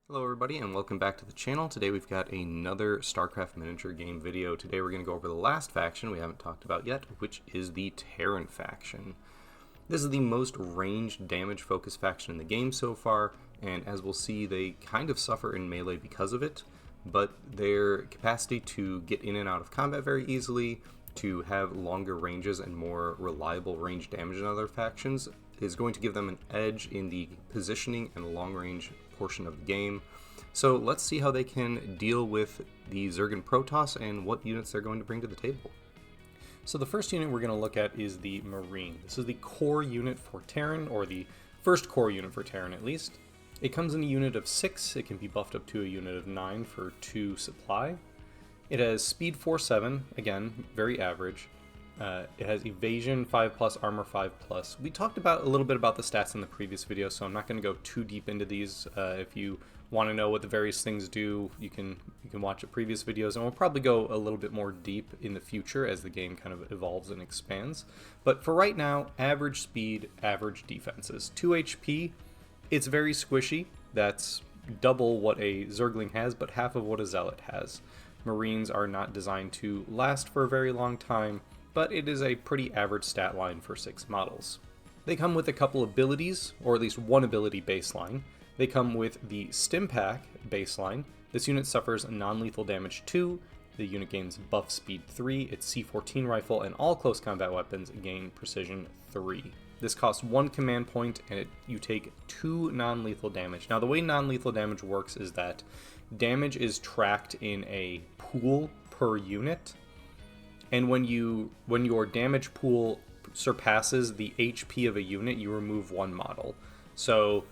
Hello everybody and welcome back to the channel. Today we've got another Starcraft Miniature Game video. Today we're going to go over the last faction we haven't talked about yet, which is the Terran faction. This is the most ranged damage focused faction in the game so far, and as we'll see they kind of suffer in melee because of it, but their capacity to get in and out of combat very easily, to have longer ranges and more reliable range damage than other factions is going to give them an edge in the positioning and long range portion of the game. So let's see how they can deal with the Zergan Protoss and what units they're going to bring to the table. So the first unit we're going to look at is the Marine. This is the core unit for Terran, or the first core unit for Terran at least. It comes in a unit of 6, it can be buffed up to a unit of 9 for 2 supply. It has speed 4-7, again, very average. It has evasion 5+, armor 5+. We talked about a little bit about the stats in the previous video, so I'm not going to go too deep into these. If you want to know what the various things do, you can watch the previous videos, and we'll probably go a little bit more deep in the future as the game kind of evolves and expands. But for right now, average speed, average defenses. 2 HP, it's very squishy. That's double what a Zergling has, but half of what a Zealot has. Marines are not designed to last for a very long time, but it is a pretty average stat line for 6 models. They come with a couple abilities, or at least one ability baseline. They come with the Stim Pack baseline. This unit suffers non-lethal damage 2, the unit gains buff speed 3, its C-14 rifle, and all close combat weapons gain precision 3. This costs 1 command point, and you take 2 non-lethal damage. Now the way non-lethal damage works is that damage is tracked in a pool per unit, and when your damage pool surpasses the HP of a unit, you remove 1 model. So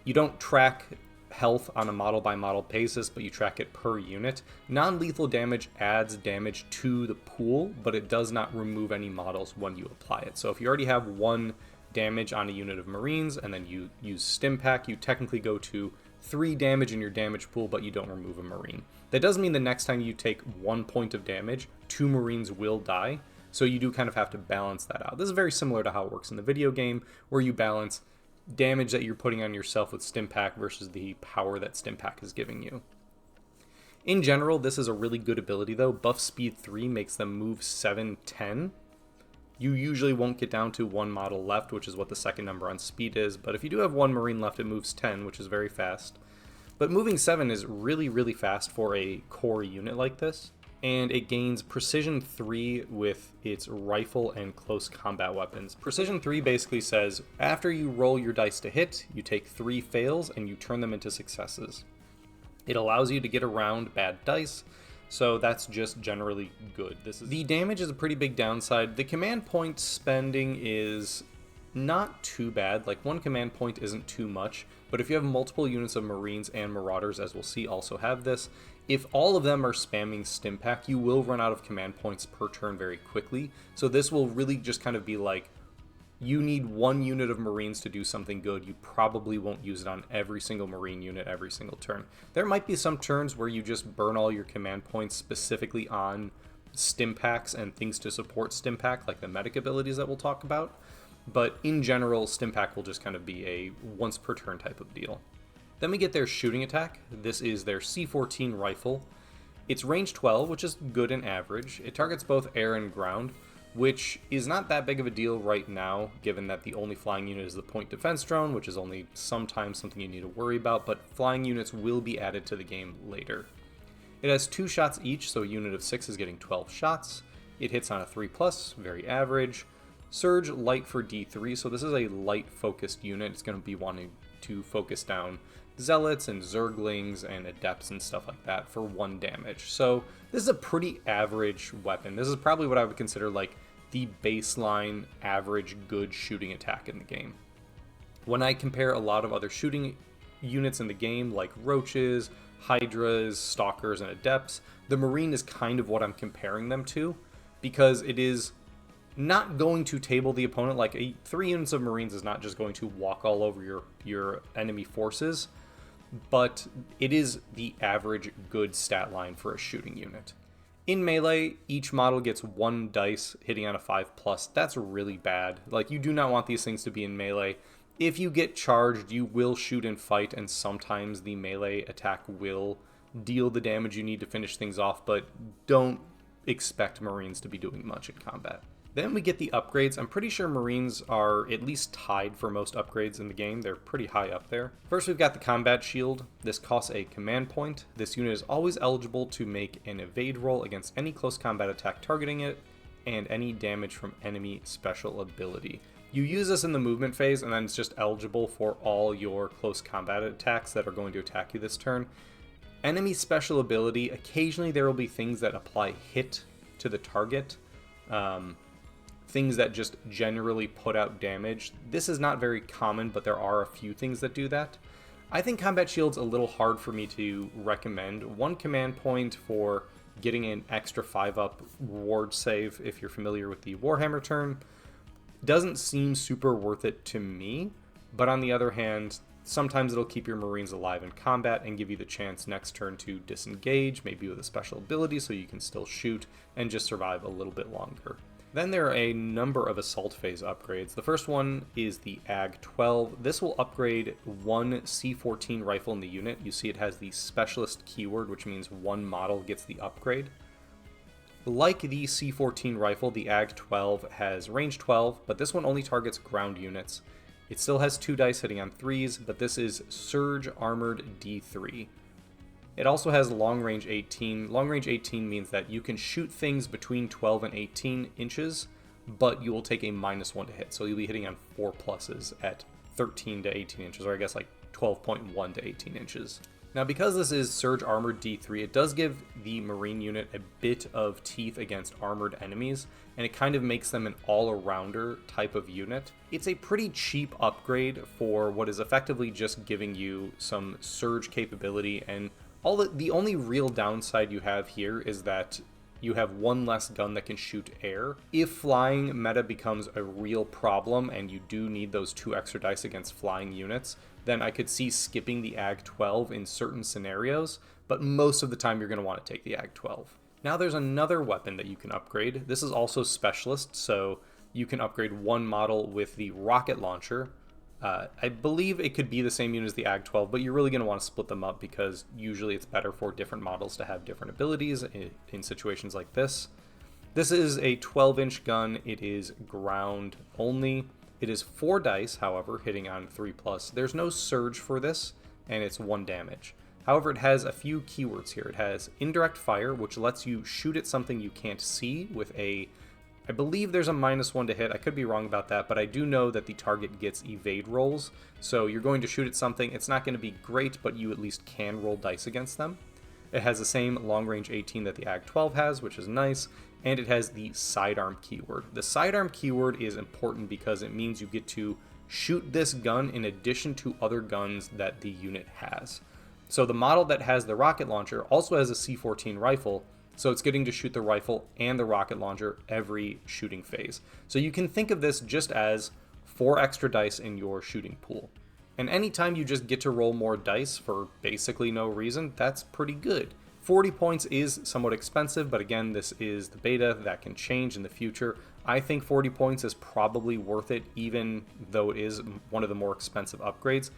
you don't track health on a model by model basis, but you track it per unit. Non-lethal damage adds damage to the pool, but it does not remove any models when you apply it. So if you already have 1 damage on a unit of Marines and then you use Stim Pack, you technically go to 3 damage in your damage pool, but you don't remove a Marine. That does mean the next time you take 1 point of damage, 2 Marines will die, so you do kind of have to balance that out. This is very similar to how it works in the video game, where you balance damage that you're putting on yourself with Stim Pack versus the power that Stim Pack is giving you. In general, this is a really good ability though. Buff speed 3 makes them move 7-10. You usually won't get down to 1 model left, which is what the second number on speed is, but if you do have 1 Marine left, it moves 10, which is very fast. But moving 7 is really, really fast for a core unit like this, and it gains precision 3 with its rifle and close combat weapons. Precision 3 basically says, after you roll your dice to hit, you take 3 fails and you turn them into successes. It allows you to get around bad dice, so that's just generally good. The damage is a pretty big downside. The command point spending is not too bad. Like 1 command point isn't too much, but if you have multiple units of Marines and Marauders, as we'll see, also have this, if all of them are spamming Stim Pack, you will run out of command points per turn very quickly. So this will really just kind of be like, you need 1 unit of Marines to do something good. You probably won't use it on every single Marine unit every single turn. There might be some turns where you just burn all your command points specifically on Stim Packs and things to support Stim Pack, like the medic abilities that we'll talk about. But in general, Stim Pack will just kind of be a once per turn type of deal. Then we get their shooting attack. This is their C-14 rifle. It's range 12, which is good and average. It targets both air and ground, which is not that big of a deal right now, given that the only flying unit is the point defense drone, which is only sometimes something you need to worry about, but flying units will be added to the game later. It has 2 shots each, so a unit of 6 is getting 12 shots. It hits on a 3+, very average. Surge light for D3, so this is a light focused unit. It's going to be wanting to focus down Zealots and Zerglings and Adepts and stuff like that for 1 damage. So this is a pretty average weapon. This is probably what I would consider like the baseline average good shooting attack in the game. When I compare a lot of other shooting units in the game like Roaches, Hydras, Stalkers, and Adepts, the Marine is kind of what I'm comparing them to, because it is not going to table the opponent. Like 3 units of Marines is not just going to walk all over your enemy forces, but it is the average good stat line for a shooting unit. In melee, each model gets 1 dice hitting on a 5+. That's really bad. Like, you do not want these things to be in melee. If you get charged, you will shoot and fight, and sometimes the melee attack will deal the damage you need to finish things off, but don't expect Marines to be doing much in combat. Then we get the upgrades. I'm pretty sure Marines are at least tied for most upgrades in the game. They're pretty high up there. First, we've got the combat shield. This costs a command point. This unit is always eligible to make an evade roll against any close combat attack targeting it, and any damage from enemy special ability. You use this in the movement phase, and then it's just eligible for all your close combat attacks that are going to attack you this turn. Enemy special ability, occasionally there will be things that apply hit to the target. Things that just generally put out damage. This is not very common, but there are a few things that do that. I think Combat Shield's a little hard for me to recommend. 1 command point for getting an extra 5-up ward save, if you're familiar with the Warhammer term, doesn't seem super worth it to me. But on the other hand, sometimes it'll keep your Marines alive in combat and give you the chance next turn to disengage, maybe with a special ability so you can still shoot and just survive a little bit longer. Then there are a number of assault phase upgrades. The first one is the AG-12. This will upgrade 1 C-14 rifle in the unit. You see it has the specialist keyword, which means 1 model gets the upgrade. Like the C-14 rifle, the AG-12 has range 12, but this one only targets ground units. It still has 2 dice hitting on 3s, but this is Surge Armored D3. It also has long range 18. Long range 18 means that you can shoot things between 12 and 18 inches, but you will take a -1 to hit. So you'll be hitting on 4 pluses at 13 to 18 inches, or I guess like 12.1 to 18 inches. Now, because this is Surge Armored D3, it does give the Marine unit a bit of teeth against armored enemies, and it kind of makes them an all-arounder type of unit. It's a pretty cheap upgrade for what is effectively just giving you some surge capability, and the only real downside you have here is that you have 1 less gun that can shoot air. If flying meta becomes a real problem and you do need those 2 extra dice against flying units, then I could see skipping the AG-12 in certain scenarios, but most of the time you're going to want to take the AG-12. Now there's another weapon that you can upgrade. This is also specialist, so you can upgrade 1 model with the rocket launcher. I believe it could be the same unit as the AG-12, but you're really going to want to split them up because usually it's better for different models to have different abilities in situations like this. This is a 12-inch gun. It is ground only. It is 4 dice, however, hitting on 3+. There's no surge for this, and it's 1 damage. However, it has a few keywords here. It has indirect fire, which lets you shoot at something you can't see with a... I believe there's a -1 to hit. I could be wrong about that, but I do know that the target gets evade rolls. So you're going to shoot at something. It's not going to be great, but you at least can roll dice against them. It has the same long range 18 that the AG-12 has, which is nice. And it has the sidearm keyword. The sidearm keyword is important because it means you get to shoot this gun in addition to other guns that the unit has. So the model that has the rocket launcher also has a C-14 rifle, so it's getting to shoot the rifle and the rocket launcher every shooting phase. So you can think of this just as 4 extra dice in your shooting pool. And anytime you just get to roll more dice for basically no reason, that's pretty good. 40 points is somewhat expensive, but again, this is the beta. That can change in the future. I think 40 points is probably worth it, even though it is one of the more expensive upgrades.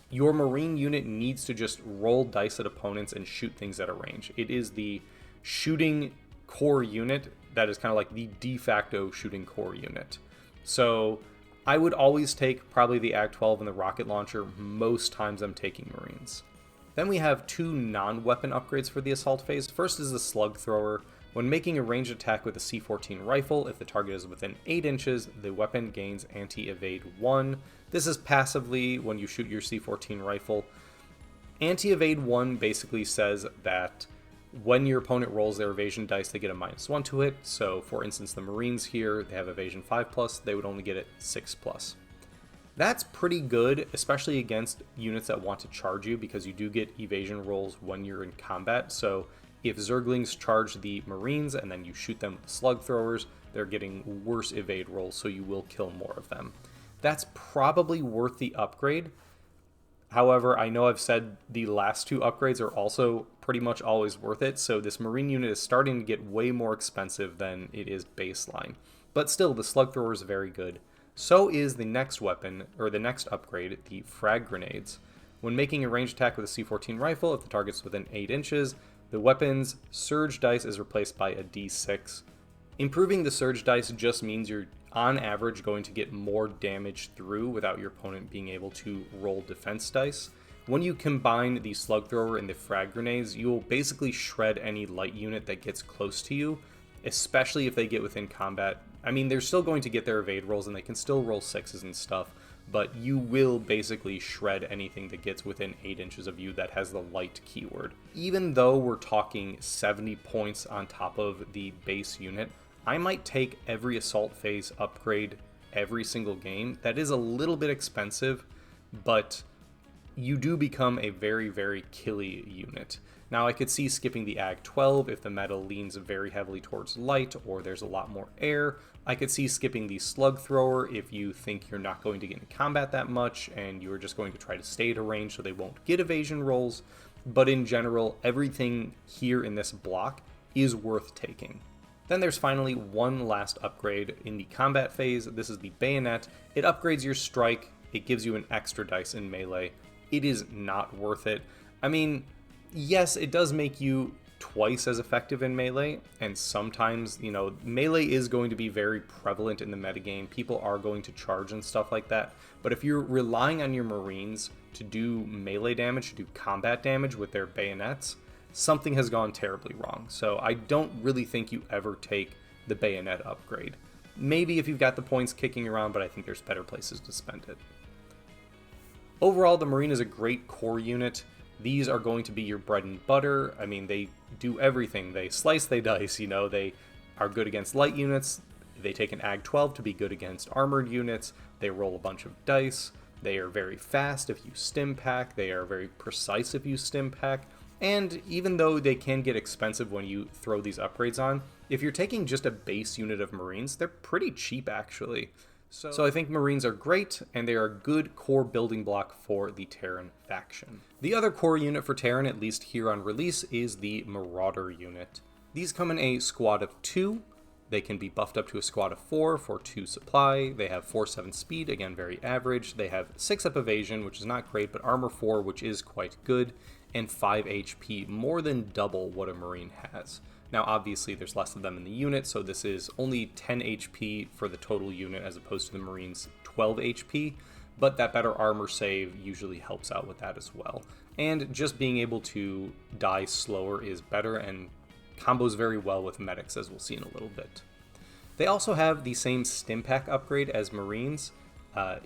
Your Marine unit needs to just roll dice at opponents and shoot things at a range. It is the shooting core unit that is kind of like the de facto shooting core unit. So I would always take probably the AG-12 and the rocket launcher. Most times I'm taking Marines. Then we have 2 non-weapon upgrades for the assault phase. First is the slug thrower. When making a ranged attack with a C-14 rifle, if the target is within 8 inches, the weapon gains anti-evade 1. This is passively when you shoot your C-14 rifle. Anti-evade 1 basically says that when your opponent rolls their evasion dice, they get a -1 to hit. So for instance, the Marines here, they have evasion 5+, they would only get it 6+. That's pretty good, especially against units that want to charge you, because you do get evasion rolls when you're in combat. So if Zerglings charge the Marines and then you shoot them with slug throwers, they're getting worse evade rolls, so you will kill more of them. That's probably worth the upgrade. However, I know I've said the last 2 upgrades are also pretty much always worth it, so this Marine unit is starting to get way more expensive than it is baseline. But still, the slug thrower is very good. So is the next weapon, or the next upgrade, the frag grenades. When making a ranged attack with a C-14 rifle, if the target's within 8 inches, the weapon's surge dice is replaced by a D6. Improving the surge dice just means you're, on average, going to get more damage through without your opponent being able to roll defense dice. When you combine the slug thrower and the frag grenades, you will basically shred any light unit that gets close to you, especially if they get within combat. I mean, they're still going to get their evade rolls and they can still roll 6s and stuff, but you will basically shred anything that gets within 8 inches of you that has the light keyword. Even though we're talking 70 points on top of the base unit, I might take every assault phase upgrade every single game. That is a little bit expensive, but you do become a very, very killy unit. Now, I could see skipping the Ag 12 if the meta leans very heavily towards light or there's a lot more air. I could see skipping the Slug Thrower if you think you're not going to get into combat that much and you're just going to try to stay at a range so they won't get evasion rolls. But in general, everything here in this block is worth taking. Then there's finally one last upgrade in the combat phase. This is the Bayonet. It upgrades your strike. It gives you an extra dice in melee. It is not worth it. I mean, yes, it does make you twice as effective in melee, and sometimes, melee is going to be very prevalent in the metagame. People are going to charge and stuff like that, but if you're relying on your Marines to do melee damage, to do combat damage with their bayonets, something has gone terribly wrong. So I don't really think you ever take the Bayonet upgrade. Maybe if you've got the points kicking around, but I think there's better places to spend it. Overall, the Marine is a great core unit. These are going to be your bread and butter. I mean, they do everything. They slice, they dice, they are good against light units. They take an Ag 12 to be good against armored units. They roll a bunch of dice. They are very fast if you stim pack. They are very precise if you stim pack. And even though they can get expensive when you throw these upgrades on, if you're taking just a base unit of Marines, they're pretty cheap actually. So I think Marines are great, and they are a good core building block for the Terran faction. The other core unit for Terran, at least here on release, is the Marauder unit. These come in a squad of 2. They can be buffed up to a squad of 4 for 2 supply. They have 4/7 speed, again very average. They have 6-up evasion, which is not great, but armor 4, which is quite good, and 5 HP, more than double what a Marine has. Now, obviously, there's less of them in the unit, so this is only 10 HP for the total unit as opposed to the Marine's 12 HP, but that better armor save usually helps out with that as well. And just being able to die slower is better and combos very well with medics, as we'll see in a little bit. They also have the same stim pack upgrade as Marines.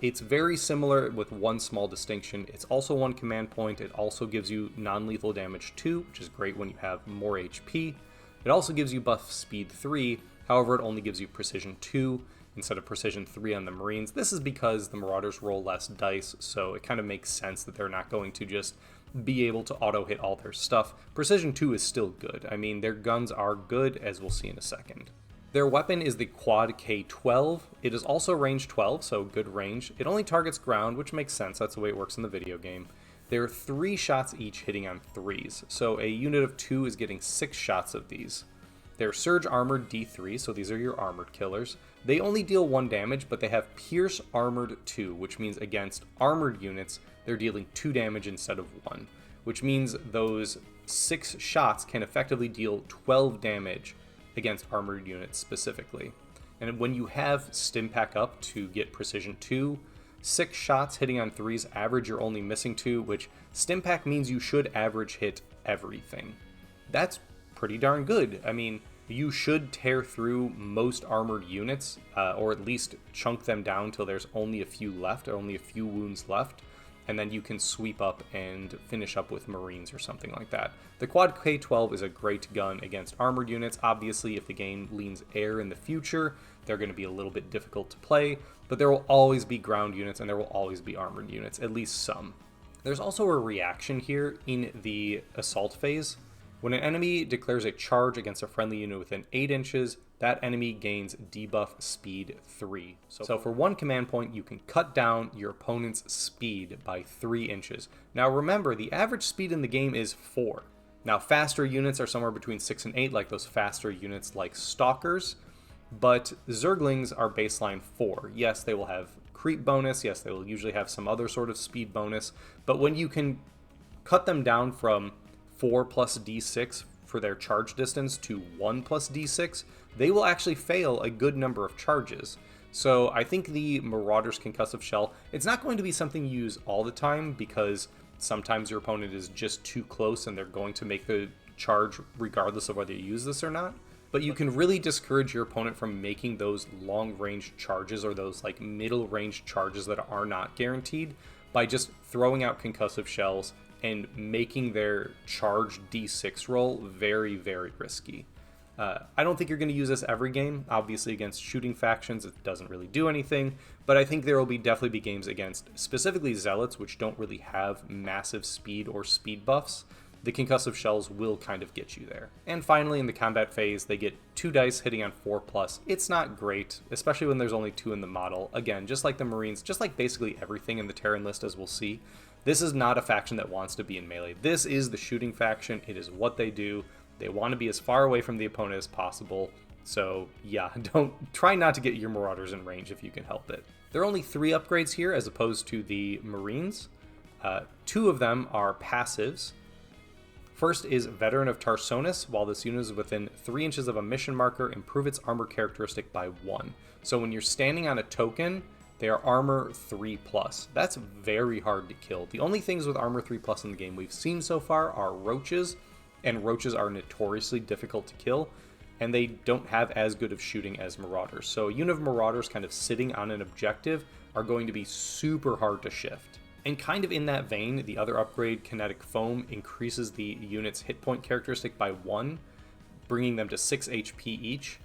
It's very similar with one small distinction. It's also one command point. It also gives you non-lethal damage 2, which is great when you have more HP. It also gives you buff speed 3, however it only gives you precision 2 instead of precision 3 on the Marines. This is because the Marauders roll less dice, so it kind of makes sense that they're not going to just be able to auto-hit all their stuff. Precision 2 is still good. I mean, their guns are good, as we'll see in a second. Their weapon is the Quad K12. It is also range 12, so good range. It only targets ground, which makes sense. That's the way it works in the video game. There are 3 shots each hitting on 3s, so a unit of 2 is getting 6 shots of these. They're Surge Armored D3, so these are your armored killers. They only deal 1 damage, but they have Pierce Armored 2, which means against armored units, they're dealing 2 damage instead of 1, which means those 6 shots can effectively deal 12 damage against armored units specifically. And when you have Stim Pack up to get Precision 2, 6 shots hitting on 3s average, you're only missing 2, which Stim Pack means you should average hit everything. That's pretty darn good. I mean, you should tear through most armored units, or at least chunk them down till there's only a few left, or only a few wounds left, and then you can sweep up and finish up with Marines or something like that. The Quad K12 is a great gun against armored units. Obviously, if the game leans air in the future, they're going to be a little bit difficult to play, but there will always be ground units and there will always be armored units, at least some. There's also a reaction here in the assault phase. When an enemy declares a charge against a friendly unit within 8 inches, that enemy gains debuff speed 3. So for 1 command point, you can cut down your opponent's speed by 3 inches. Now remember, the average speed in the game is 4. Now faster units are somewhere between 6 and 8, like those faster units like Stalkers. But Zerglings are baseline 4. Yes, they will have creep bonus. Yes, they will usually have some other sort of speed bonus. But when you can cut them down from 4 plus d6 for their charge distance to 1 plus d6, they will actually fail a good number of charges. So I think the Marauder's Concussive Shell, it's not going to be something you use all the time because sometimes your opponent is just too close and they're going to make the charge regardless of whether you use this or not. But you can really discourage your opponent from making those long-range charges or those like middle-range charges that are not guaranteed by just throwing out Concussive Shells and making their charge d6 roll very, very risky. I don't think you're going to use this every game. Obviously, against shooting factions, it doesn't really do anything. But I think there will definitely be games against specifically Zealots, which don't really have massive speed or speed buffs. The Concussive Shells will kind of get you there. And finally, in the combat phase, they get 2 dice hitting on 4+. It's not great, especially when there's only 2 in the model. Again, just like the Marines, just like basically everything in the Terran list, as we'll see, this is not a faction that wants to be in melee. This is the shooting faction. It is what they do. They want to be as far away from the opponent as possible. So yeah, try not to get your Marauders in range if you can help it. There are only 3 upgrades here as opposed to the Marines. 2 of them are passives. First is Veteran of Tarsonis. While this unit is within 3 inches of a mission marker, improve its armor characteristic by 1. So when you're standing on a token, they are armor 3+. That's very hard to kill. The only things with armor 3+ in the game we've seen so far are roaches, and roaches are notoriously difficult to kill, and they don't have as good of shooting as Marauders. So a unit of Marauders kind of sitting on an objective are going to be super hard to shift. And kind of in that vein, the other upgrade, Kinetic Foam, increases the unit's hit point characteristic by 1, bringing them to 6 HP each.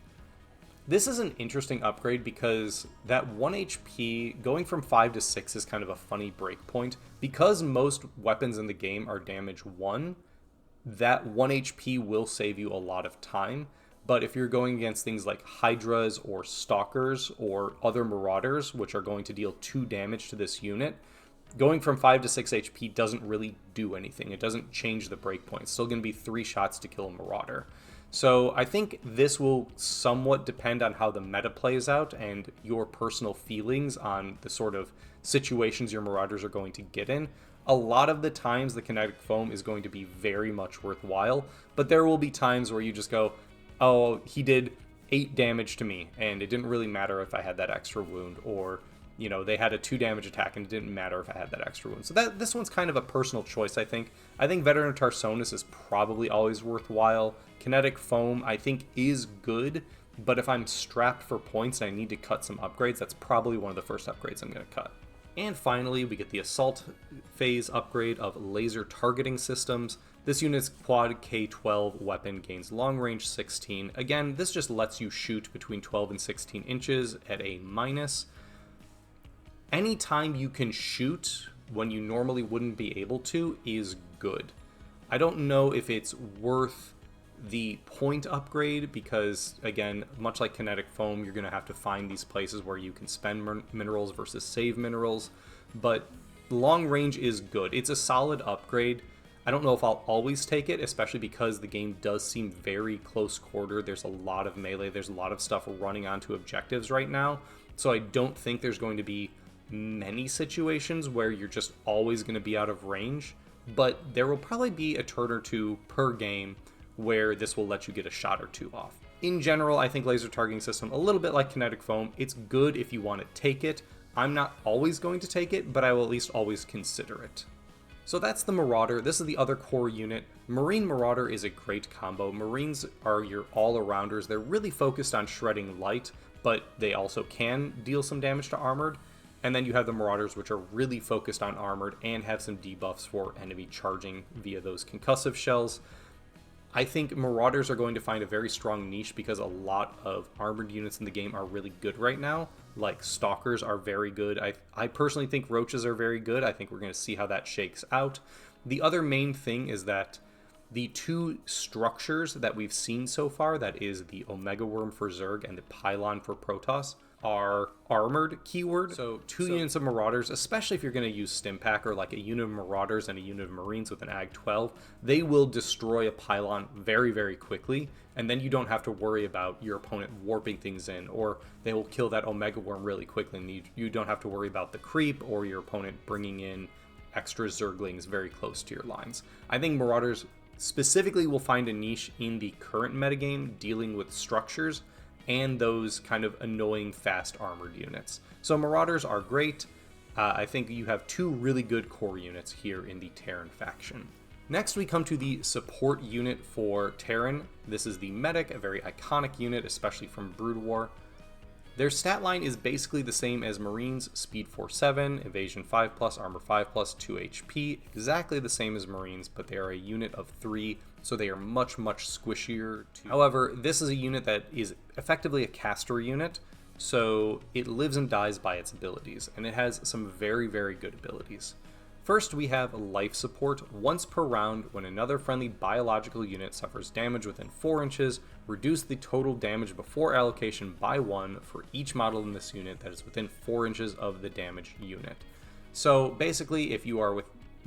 This is an interesting upgrade because that 1 HP, going from 5 to 6 is kind of a funny breakpoint. Because most weapons in the game are damage 1, that 1 HP will save you a lot of time. But if you're going against things like Hydras or Stalkers or other Marauders, which are going to deal 2 damage to this unit, going from 5 to 6 HP doesn't really do anything. It doesn't change the breakpoint. It's still going to be 3 shots to kill a Marauder. So I think this will somewhat depend on how the meta plays out and your personal feelings on the sort of situations your Marauders are going to get in. A lot of the times the Kinetic Foam is going to be very much worthwhile, but there will be times where you just go, oh, he did 8 damage to me, and it didn't really matter if I had that extra wound, or, you know, they had a 2 damage attack, and it didn't matter if I had that extra wound. So this one's kind of a personal choice, I think. I think Veteran of Tarsonis is probably always worthwhile. Kinetic Foam, I think, is good, but if I'm strapped for points and I need to cut some upgrades, that's probably one of the first upgrades I'm going to cut. And finally, we get the Assault phase upgrade of Laser Targeting Systems. This unit's quad K12 weapon gains long range 16. Again, this just lets you shoot between 12 and 16 inches at a minus. Anytime you can shoot when you normally wouldn't be able to is good. I don't know if it's worth the point upgrade because, again, much like Kinetic Foam, you're going to have to find these places where you can spend minerals versus save minerals, but long range is good. It's a solid upgrade. I don't know if I'll always take it, especially because the game does seem very close quarter. There's a lot of melee. There's a lot of stuff running onto objectives right now, so I don't think there's going to be many situations where you're just always going to be out of range, but there will probably be a turn or 2 per game where this will let you get a shot or 2 off. In general, I think Laser Targeting System, a little bit like Kinetic Foam, it's good if you want to take it. I'm not always going to take it, but I will at least always consider it. So that's the Marauder. This is the other core unit. Marine Marauder is a great combo. Marines are your all-arounders. They're really focused on shredding light, but they also can deal some damage to armored. And then you have the Marauders, which are really focused on armored and have some debuffs for enemy charging via those concussive shells. I think Marauders are going to find a very strong niche because a lot of armored units in the game are really good right now. Like Stalkers are very good. I personally think Roaches are very good. I think we're going to see how that shakes out. The other main thing is that the 2 structures that we've seen so far, that is the Omega Worm for Zerg and the Pylon for Protoss, are armored keyword. So two units of Marauders, especially if you're going to use Stimpack or like a unit of Marauders and a unit of Marines with an Ag 12, they will destroy a pylon very, very quickly. And then you don't have to worry about your opponent warping things in, or they will kill that Omega Worm really quickly. And you don't have to worry about the creep or your opponent bringing in extra Zerglings very close to your lines. I think Marauders specifically will find a niche in the current metagame dealing with structures and those kind of annoying fast armored units. So Marauders are great. I think you have two really good core units here in the Terran faction. Next we come to the support unit for Terran. This is the Medic, a very iconic unit, especially from Brood War. Their stat line is basically the same as Marines, speed 4-7, evasion 5+, armor 5+, 2 HP, exactly the same as Marines, but they are a unit of 3, so they are much, much squishier. However, this is a unit that is effectively a caster unit, so it lives and dies by its abilities, and it has some very, very good abilities. First, we have life support. Once per round, when another friendly biological unit suffers damage within 4 inches, reduce the total damage before allocation by 1 for each model in this unit that is within 4 inches of the damaged unit. So basically, if you are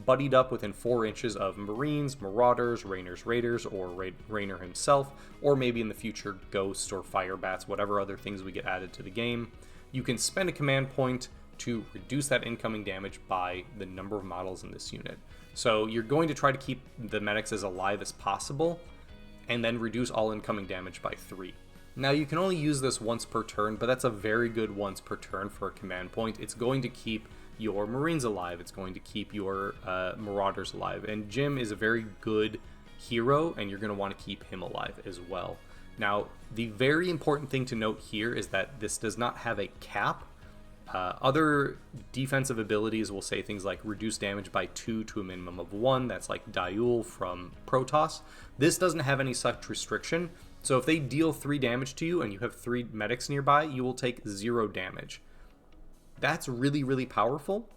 buddied up within 4 inches of Marines, Marauders, Raynor's Raiders, or Raynor himself, or maybe in the future Ghosts or Fire Bats, whatever other things we get added to the game, you can spend a command point to reduce that incoming damage by the number of models in this unit. So you're going to try to keep the medics as alive as possible, and then reduce all incoming damage by 3. Now you can only use this once per turn, but that's a very good once per turn for a command point. It's going to keep your Marines alive, it's going to keep your Marauders alive, and Jim is a very good hero, and you're going to want to keep him alive as well. Now, the very important thing to note here is that this does not have a cap. Other defensive abilities will say things like reduce damage by 2 to a minimum of 1. That's like Diul from Protoss. This doesn't have any such restriction. So if they deal 3 damage to you and you have 3 medics nearby, you will take 0 damage. That's really, really powerful.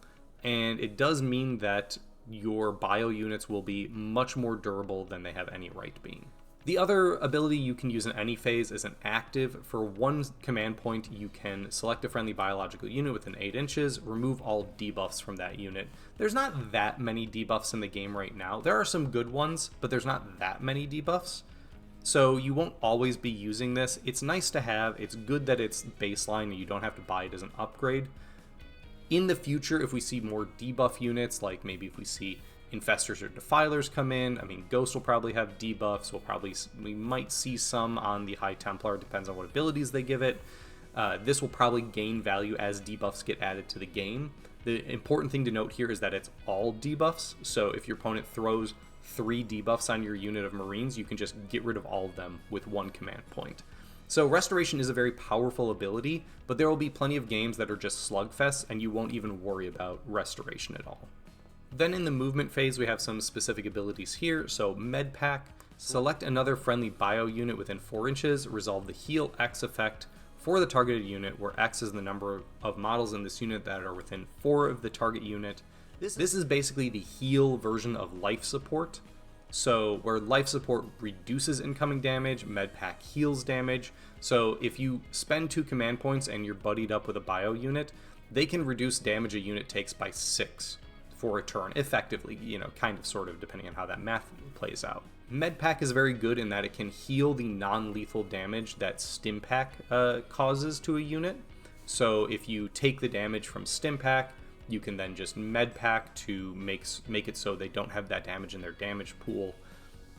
And it does mean that your bio units will be much more durable than they have any right being. The other ability you can use in any phase is an active. For 1 command point, you can select a friendly biological unit within 8 inches, remove all debuffs from that unit. There's not that many debuffs in the game right now. There are some good ones, but there's not that many debuffs. So you won't always be using this. It's nice to have. It's good that it's baseline and you don't have to buy it as an upgrade. In the future, if we see more debuff units, like maybe if we see Infestors or Defilers come in, I mean, Ghost will probably have debuffs. We might see some on the High Templar, depends on what abilities they give it. This will probably gain value as debuffs get added to the game. The important thing to note here is that it's all debuffs, so if your opponent throws 3 debuffs on your unit of Marines, you can just get rid of all of them with 1 command point. So Restoration is a very powerful ability, but there will be plenty of games that are just slugfests, and you won't even worry about Restoration at all. Then in the movement phase, we have some specific abilities here. So Med Pack, select another friendly bio unit within 4 inches, resolve the heal X effect for the targeted unit, where X is the number of models in this unit that are within 4 of the target unit. This is basically the heal version of life support. So where life support reduces incoming damage, Med Pack heals damage. So if you spend 2 command points and you're buddied up with a bio unit, they can reduce damage a unit takes by 6. For a turn, effectively, kind of, sort of, depending on how that math plays out. Medpack is very good in that it can heal the non-lethal damage that Stimpack causes to a unit. So if you take the damage from Stimpack, you can then just Medpack to make it so they don't have that damage in their damage pool.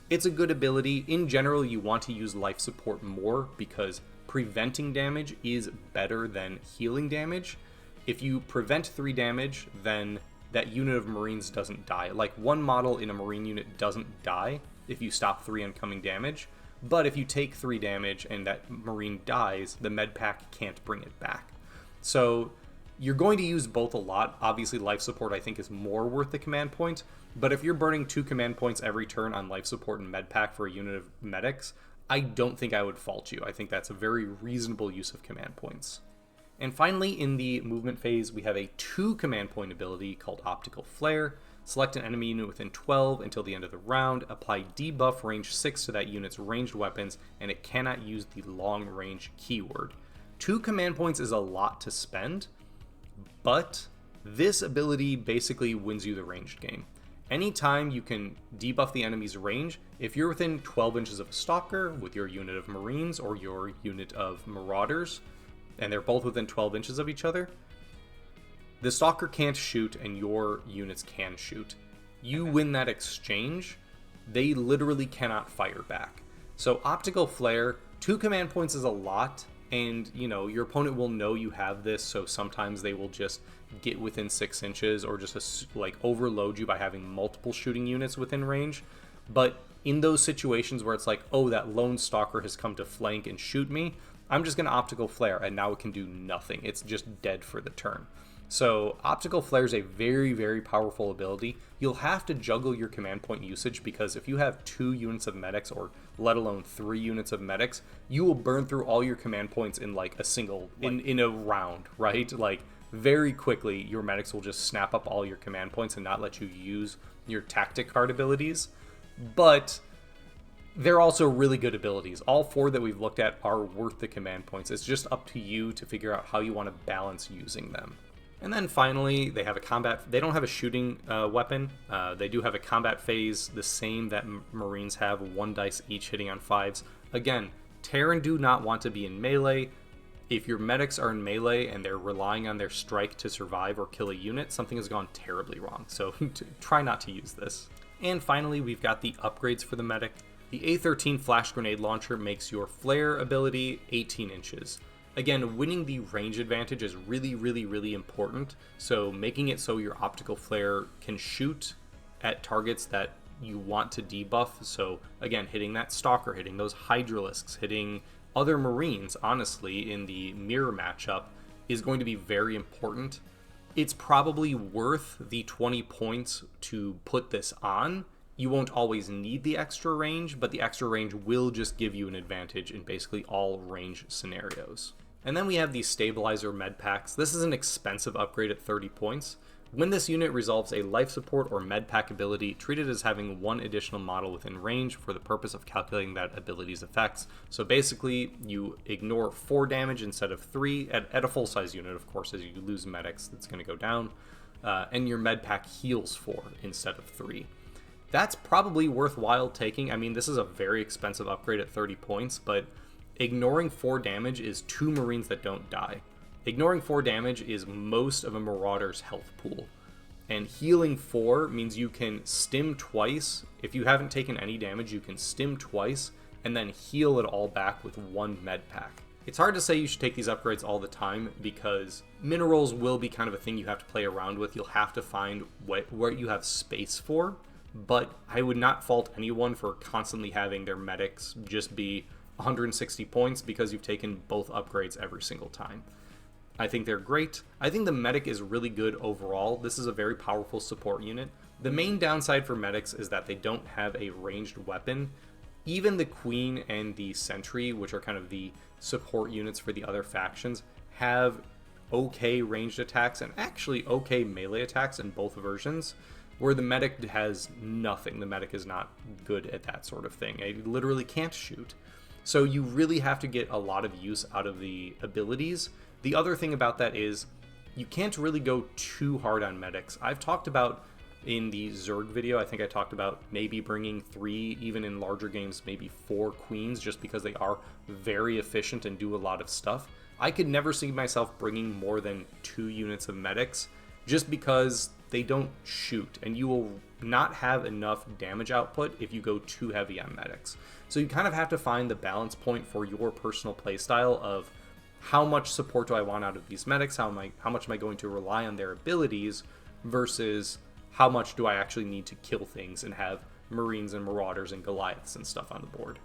It's a good ability. In general, you want to use life support more because preventing damage is better than healing damage. If you prevent 3 damage, then that unit of Marines doesn't die. Like 1 model in a Marine unit doesn't die if you stop 3 incoming damage, but if you take 3 damage and that Marine dies, the med pack can't bring it back. So you're going to use both a lot. Obviously life support I think is more worth the command point, but if you're burning 2 command points every turn on life support and med pack for a unit of medics, I don't think I would fault you. I think that's a very reasonable use of command points. And finally, in the movement phase, we have a 2 command point ability called Optical Flare. Select an enemy unit within 12 until the end of the round. Apply debuff range 6 to that unit's ranged weapons, and it cannot use the long range keyword. 2 command points is a lot to spend, but this ability basically wins you the ranged game. Anytime you can debuff the enemy's range, if you're within 12 inches of a Stalker with your unit of Marines or your unit of Marauders, and they're both within 12 inches of each other, the Stalker can't shoot and your units can shoot. You win that exchange, they literally cannot fire back. So Optical Flare, 2 command points is a lot, and your opponent will know you have this, so sometimes they will just get within 6 inches or just like overload you by having multiple shooting units within range. But in those situations where it's like, oh, that lone Stalker has come to flank and shoot me, I'm just going to Optical Flare, and now it can do nothing. It's just dead for the turn. So Optical Flare is a very, very powerful ability. You'll have to juggle your command point usage, because if you have 2 units of medics, or let alone 3 units of medics, you will burn through all your command points in like a single, in a round, right? Like very quickly, your medics will just snap up all your command points and not let you use your tactic card abilities. But they're also really good abilities. All 4 that we've looked at are worth the command points. It's just up to you to figure out how you want to balance using them. And then finally, they have a combat. They don't have a shooting weapon. They do have a combat phase, the same that Marines have, 1 dice each hitting on 5s. Again, Terran do not want to be in melee. If your medics are in melee and they're relying on their strike to survive or kill a unit, something has gone terribly wrong. So try not to use this. And finally, we've got the upgrades for the medic. The A13 Flash Grenade Launcher makes your flare ability 18 inches. Again, winning the range advantage is really, really, really important. So making it so your Optical Flare can shoot at targets that you want to debuff. So again, hitting that Stalker, hitting those Hydralisks, hitting other Marines, honestly, in the mirror matchup is going to be very important. It's probably worth the 20 points to put this on. You won't always need the extra range, but the extra range will just give you an advantage in basically all range scenarios. And then we have these Stabilizer med packs. This is an expensive upgrade at 30 points. When this unit resolves a life support or med pack ability, treat it as having 1 additional model within range for the purpose of calculating that ability's effects. So basically, you ignore 4 damage instead of 3, at a full-size unit, of course. As you lose medics, that's going to go down. And your med pack heals 4 instead of 3. That's probably worthwhile taking. I mean, this is a very expensive upgrade at 30 points, but ignoring 4 damage is 2 Marines that don't die. Ignoring 4 damage is most of a Marauder's health pool. And healing 4 means you can stim twice. If you haven't taken any damage, you can stim twice and then heal it all back with 1 med pack. It's hard to say you should take these upgrades all the time, because minerals will be kind of a thing you have to play around with. You'll have to find where you have space for, but I would not fault anyone for constantly having their medics just be 160 points because you've taken both upgrades every single time. I think they're great. I think the medic is really good overall. This is a very powerful support unit. The main downside for medics is that they don't have a ranged weapon. Even the Queen and the Sentry, which are kind of the support units for the other factions, have okay ranged attacks and actually okay melee attacks in both versions, where the medic has nothing. The medic is not good at that sort of thing. It literally can't shoot. So you really have to get a lot of use out of the abilities. The other thing about that is you can't really go too hard on medics. I've talked about in the Zerg video, I think I talked about maybe bringing 3, even in larger games, maybe 4 Queens, just because they are very efficient and do a lot of stuff. I could never see myself bringing more than 2 units of medics, just because they don't shoot, and you will not have enough damage output if you go too heavy on medics. So you kind of have to find the balance point for your personal playstyle of how much support do I want out of these medics, how much am I going to rely on their abilities, versus how much do I actually need to kill things and have Marines and Marauders and Goliaths and stuff on the board.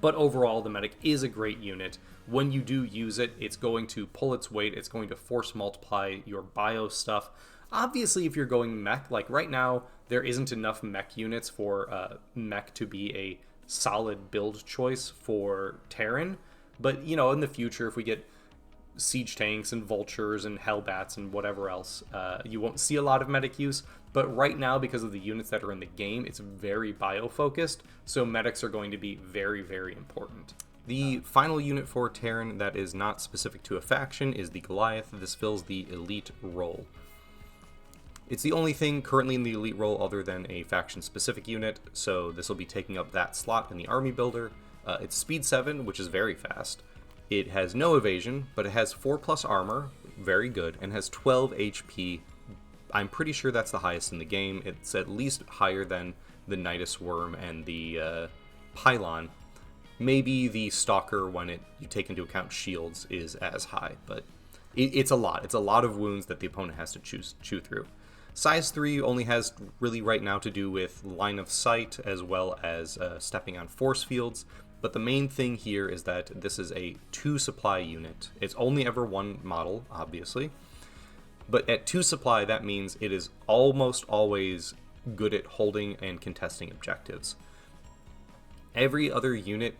But overall, the medic is a great unit. When you do use it, it's going to pull its weight, it's going to force multiply your bio stuff. Obviously, if you're going mech, like right now, there isn't enough mech units for mech to be a solid build choice for Terran. But, in the future, if we get siege tanks and vultures and hellbats and whatever else, you won't see a lot of medic use. But right now, because of the units that are in the game, it's very bio-focused, so medics are going to be very, very important. The final unit for Terran that is not specific to a faction is the Goliath. This fills the elite role. It's the only thing currently in the elite role other than a faction-specific unit, so this will be taking up that slot in the army builder. It's speed 7, which is very fast. It has no evasion, but it has 4+ armor, very good, and has 12 HP. I'm pretty sure that's the highest in the game. It's at least higher than the Nidus Worm and the Pylon. Maybe the Stalker, when you take into account shields, is as high, but it's a lot. It's a lot of wounds that the opponent has to chew through. Size 3 only has really right now to do with line of sight as well as stepping on force fields, but the main thing here is that this is a 2 supply unit. It's only ever 1 model, obviously, but at 2 supply that means it is almost always good at holding and contesting objectives. Every other unit,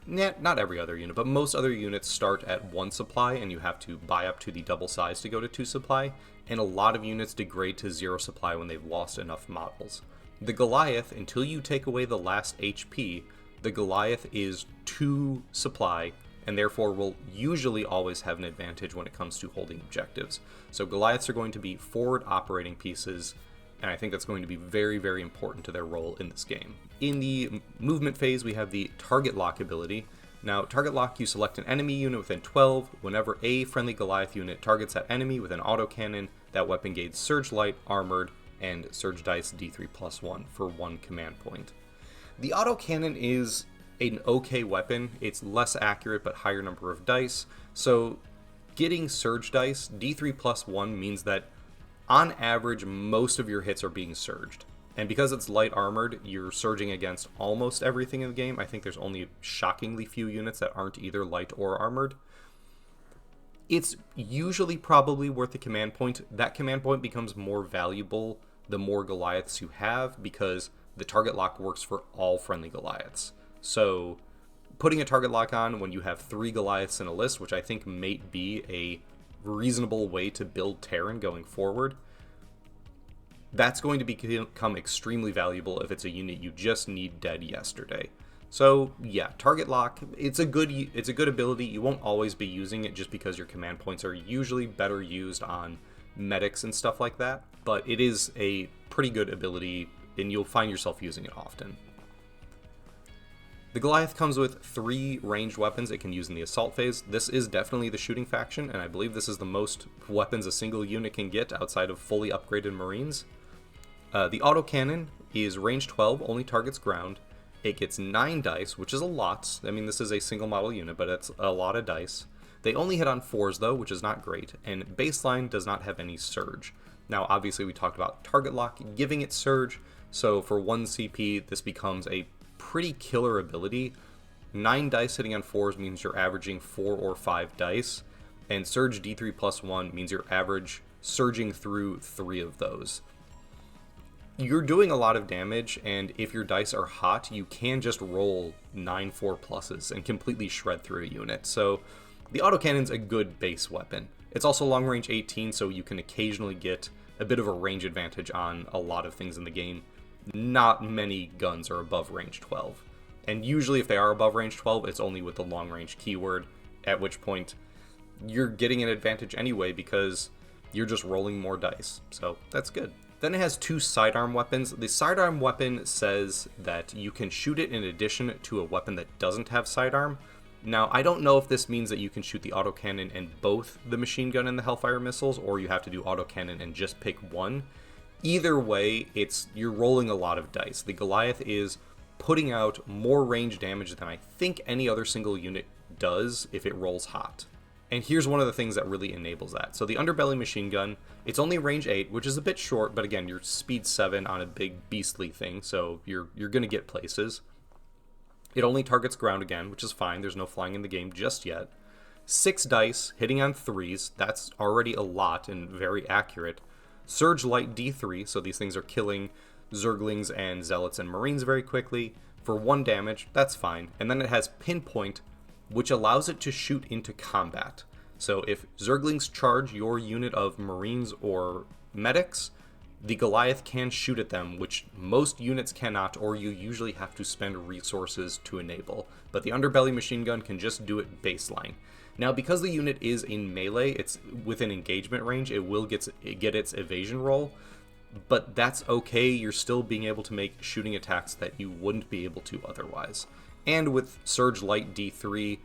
not every other unit, but most other units start at 1 supply and you have to buy up to the double size to go to 2 supply, and a lot of units degrade to 0 supply when they've lost enough models. The Goliath, until you take away the last HP, the Goliath is 2 supply and therefore will usually always have an advantage when it comes to holding objectives. So Goliaths are going to be forward operating pieces, and I think that's going to be very, very important to their role in this game. In the movement phase, we have the Target Lock ability. Now, Target Lock, you select an enemy unit within 12. Whenever a friendly Goliath unit targets that enemy with an autocannon, that weapon gains Surge Light, Armored, and Surge Dice D3+1 for 1 command point. The autocannon is an okay weapon. It's less accurate, but higher number of dice. So getting Surge Dice, D3+1, means that on average, most of your hits are being surged. And because it's light armored, you're surging against almost everything in the game. I think there's only shockingly few units that aren't either light or armored. It's usually probably worth a command point. That command point becomes more valuable the more Goliaths you have, because the target lock works for all friendly Goliaths. So putting a target lock on when you have 3 Goliaths in a list, which I think may be a reasonable way to build Terran going forward, that's going to become extremely valuable if it's a unit you just need dead yesterday. So yeah, target lock, it's a good ability. You won't always be using it just because your command points are usually better used on medics and stuff like that, but it is a pretty good ability and you'll find yourself using it often. The Goliath comes with 3 ranged weapons it can use in the assault phase. This is definitely the shooting faction, and I believe this is the most weapons a single unit can get outside of fully upgraded Marines. The autocannon is range 12, only targets ground. It gets 9 dice, which is a lot. I mean, this is a single model unit, but it's a lot of dice. They only hit on 4s though, which is not great, and baseline does not have any surge. Now, obviously we talked about target lock giving it surge, so for 1 CP, this becomes a pretty killer ability. 9 dice hitting on 4s means you're averaging 4 or 5 dice, and Surge D3+1 means you're average surging through 3 of those. You're doing a lot of damage, and if your dice are hot, you can just roll 9 4+s and completely shred through a unit. So the autocannon's a good base weapon. It's also long range 18, so you can occasionally get a bit of a range advantage on a lot of things in the game. Not many guns are above range 12. And usually if they are above range 12, it's only with the long range keyword, at which point you're getting an advantage anyway because you're just rolling more dice. So that's good. Then it has 2 sidearm weapons. The sidearm weapon says that you can shoot it in addition to a weapon that doesn't have sidearm. Now, I don't know if this means that you can shoot the autocannon and both the machine gun and the Hellfire missiles, or you have to do autocannon and just pick one. Either way, you're rolling a lot of dice. The Goliath is putting out more range damage than I think any other single unit does if it rolls hot. And here's one of the things that really enables that. So the underbelly machine gun, it's only range 8, which is a bit short, but again, you're speed 7 on a big beastly thing, so you're going to get places. It only targets ground again, which is fine. There's no flying in the game just yet. 6 dice, hitting on 3s. That's already a lot and very accurate. Surge Light D3, so these things are killing Zerglings and Zealots and Marines very quickly. For 1 damage, that's fine. And then it has Pinpoint, which allows it to shoot into combat. So if Zerglings charge your unit of Marines or Medics, the Goliath can shoot at them, which most units cannot, or you usually have to spend resources to enable. But the underbelly machine gun can just do it baseline. Now, because the unit is in melee, it's within engagement range, it will get its evasion roll, but that's okay. You're still being able to make shooting attacks that you wouldn't be able to otherwise. And with Surge Light D3,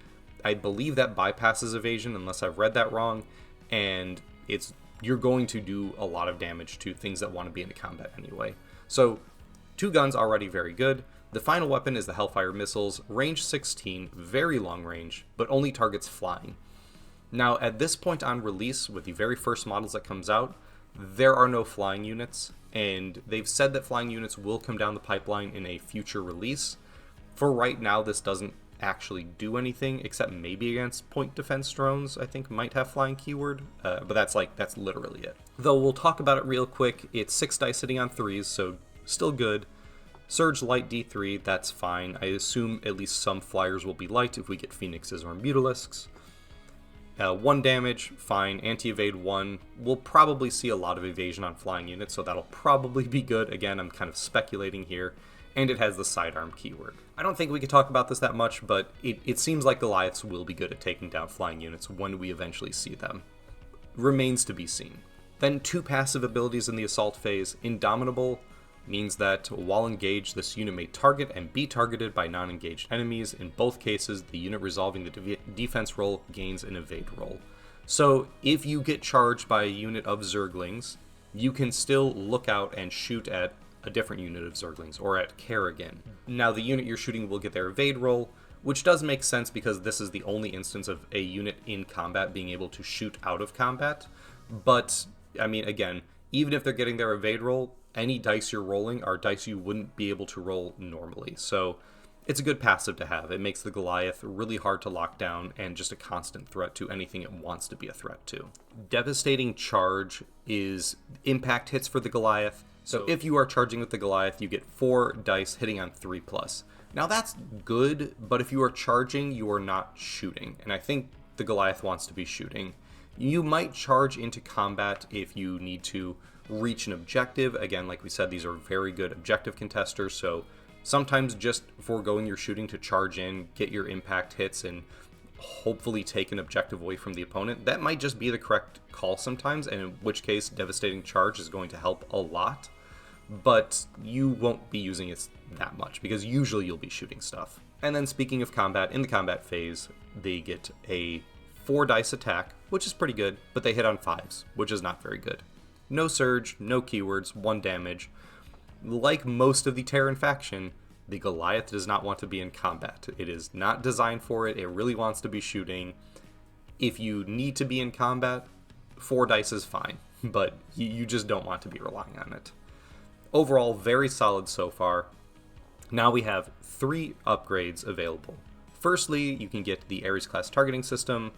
I believe that bypasses evasion, unless I've read that wrong, and you're going to do a lot of damage to things that want to be into combat anyway. So, 2 guns already very good. The final weapon is the Hellfire Missiles, range 16, very long range, but only targets flying. Now, at this point on release, with the very first models that comes out, there are no flying units, and they've said that flying units will come down the pipeline in a future release. For right now, this doesn't actually do anything, except maybe against point defense drones, I think might have flying keyword, but that's literally it. Though we'll talk about it real quick. It's 6 dice hitting on 3s, so still good. Surge Light D3, that's fine. I assume at least some flyers will be light if we get Phoenixes or Mutalisks. 1 damage, fine. Anti-evade 1. We'll probably see a lot of evasion on flying units, so that'll probably be good. Again, I'm kind of speculating here. And it has the sidearm keyword. I don't think we could talk about this that much, but it seems like Goliaths will be good at taking down flying units when we eventually see them. Remains to be seen. Then 2 passive abilities in the assault phase. Indomitable means that while engaged, this unit may target and be targeted by non-engaged enemies. In both cases, the unit resolving the defense roll gains an evade roll. So if you get charged by a unit of Zerglings, you can still look out and shoot at a different unit of Zerglings, or at Kerrigan. Now, the unit you're shooting will get their evade roll, which does make sense because this is the only instance of a unit in combat being able to shoot out of combat. But, I mean, again, even if they're getting their evade roll, any dice you're rolling are dice you wouldn't be able to roll normally. So it's a good passive to have. It makes the Goliath really hard to lock down and just a constant threat to anything it wants to be a threat to. Devastating Charge is impact hits for the Goliath. So if you are charging with the Goliath, you get 4 dice hitting on 3+. Now that's good, but if you are charging, you are not shooting. And I think the Goliath wants to be shooting. You might charge into combat if you need to reach an objective. Again, like we said, these are very good objective contesters, so sometimes just foregoing your shooting to charge in, get your impact hits, and hopefully take an objective away from the opponent, that might just be the correct call sometimes, and in which case Devastating Charge is going to help a lot, but you won't be using it that much, because usually you'll be shooting stuff. And then speaking of combat, in the combat phase, they get a 4 dice attack, which is pretty good, but they hit on 5s, which is not very good. No surge, no keywords, 1 damage. Like most of the Terran faction, the Goliath does not want to be in combat. It is not designed for it. It really wants to be shooting. If you need to be in combat, 4 dice is fine, but you just don't want to be relying on it. Overall, very solid so far. Now we have 3 upgrades available. Firstly, you can get the Ares class targeting system.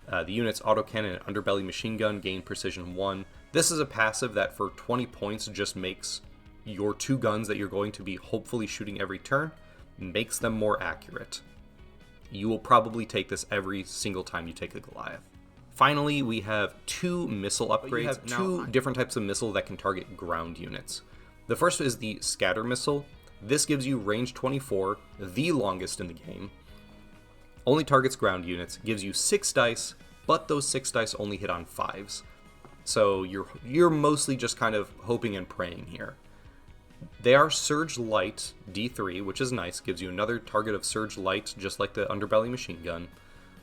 The unit's autocannon and underbelly machine gun gain precision 1. This is a passive that for 20 points just makes your 2 guns that you're going to be hopefully shooting every turn, makes them more accurate. You will probably take this every single time you take a Goliath. Finally, we have 2 missile upgrades, 2 different types of missile that can target ground units. The first is the Scatter Missile. This gives you range 24, the longest in the game. Only targets ground units, gives you 6 dice, but those 6 dice only hit on 5s. So you're mostly just kind of hoping and praying here. They are Surge Light D3, which is nice, gives you another target of Surge Light, just like the underbelly machine gun.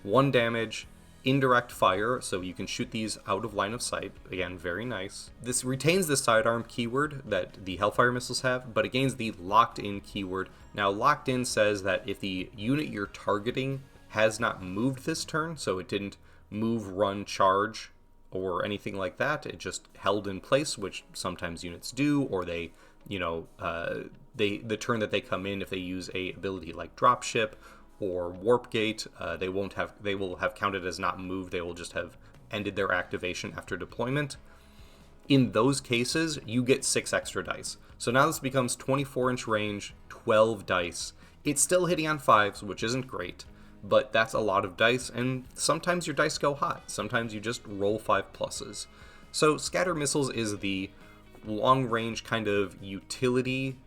1 damage, indirect fire, so you can shoot these out of line of sight. Again, very nice. This retains the sidearm keyword that the Hellfire missiles have, but it gains the locked in keyword. Now, locked in says that if the unit you're targeting has not moved this turn, so it didn't move, run, charge, or anything like that, it just held in place, which sometimes units do, or they, the turn that they come in, if they use a ability like Dropship or Warp Gate, they will have counted as not moved. They will just have ended their activation after deployment. In those cases, you get 6 extra dice. So now this becomes 24-inch range, 12 dice. It's still hitting on 5s, which isn't great, but that's a lot of dice, and sometimes your dice go hot. Sometimes you just roll 5 pluses. So Scatter Missiles is the long-range kind of utility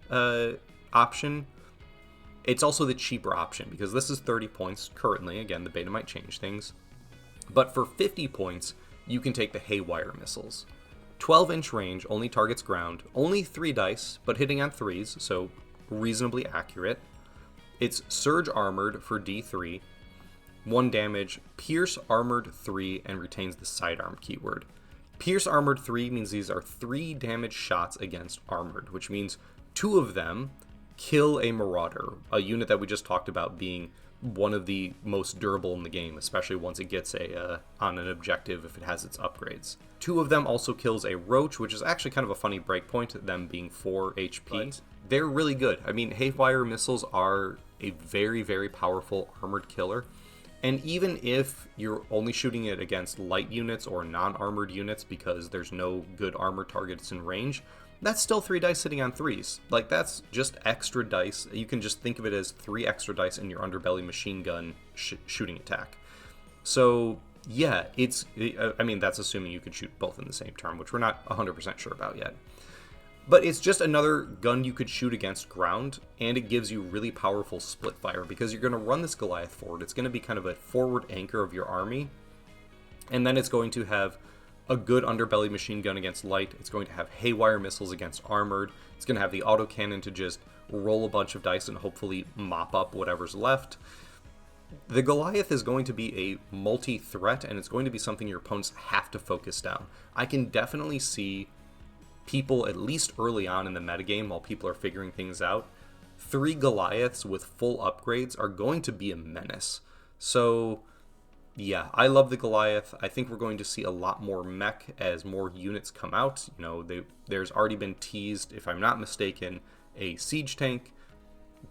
option. It's also the cheaper option because this is 30 points currently. Again, the beta might change things. But for 50 points, you can take the Haywire missiles. 12-inch range, only targets ground, only 3 dice, but hitting on 3s, so reasonably accurate. It's Surge Armored for D3, 1 damage, Pierce Armored 3, and retains the Sidearm keyword. Pierce Armored 3 means these are 3 damage shots against Armored, which means 2 of them kill a Marauder, a unit that we just talked about being one of the most durable in the game, especially once it gets on an objective if it has its upgrades. 2 of them also kills a Roach, which is actually kind of a funny breakpoint, them being 4 HP. But they're really good. I mean, Haywire missiles are a very, very powerful armored killer. And even if you're only shooting it against light units or non-armored units because there's no good armor targets in range, that's still 3 dice sitting on 3s. Like, that's just extra dice. You can just think of it as 3 extra dice in your underbelly machine gun shooting attack. So, yeah, I mean, that's assuming you could shoot both in the same turn, which we're not 100% sure about yet. But it's just another gun you could shoot against ground, and it gives you really powerful split fire because you're going to run this Goliath forward. It's going to be kind of a forward anchor of your army, and then it's going to have a good underbelly machine gun against light. It's going to have Haywire missiles against armored. It's going to have the autocannon to just roll a bunch of dice and hopefully mop up whatever's left. The Goliath is going to be a multi-threat, and it's going to be something your opponents have to focus down. I can definitely see people, at least early on in the metagame while people are figuring things out, 3 Goliaths with full upgrades are going to be a menace. So yeah, I love the Goliath. I think we're going to see a lot more mech as more units come out. You know, there's already been teased, if I'm not mistaken, a siege tank.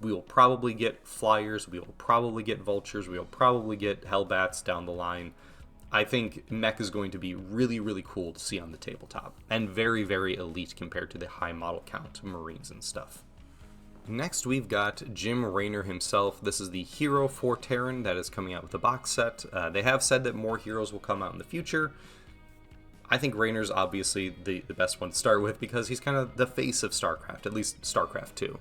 We will probably get flyers. We will probably get vultures. We will probably get hellbats down the line. I think mech is going to be really, really cool to see on the tabletop, and very, very elite compared to the high model count Marines and stuff. Next, we've got Jim Raynor himself. This is the hero for Terran that is coming out with a box set. They have said that more heroes will come out in the future. I think Raynor's obviously the best one to start with because he's kind of the face of StarCraft, at least StarCraft 2.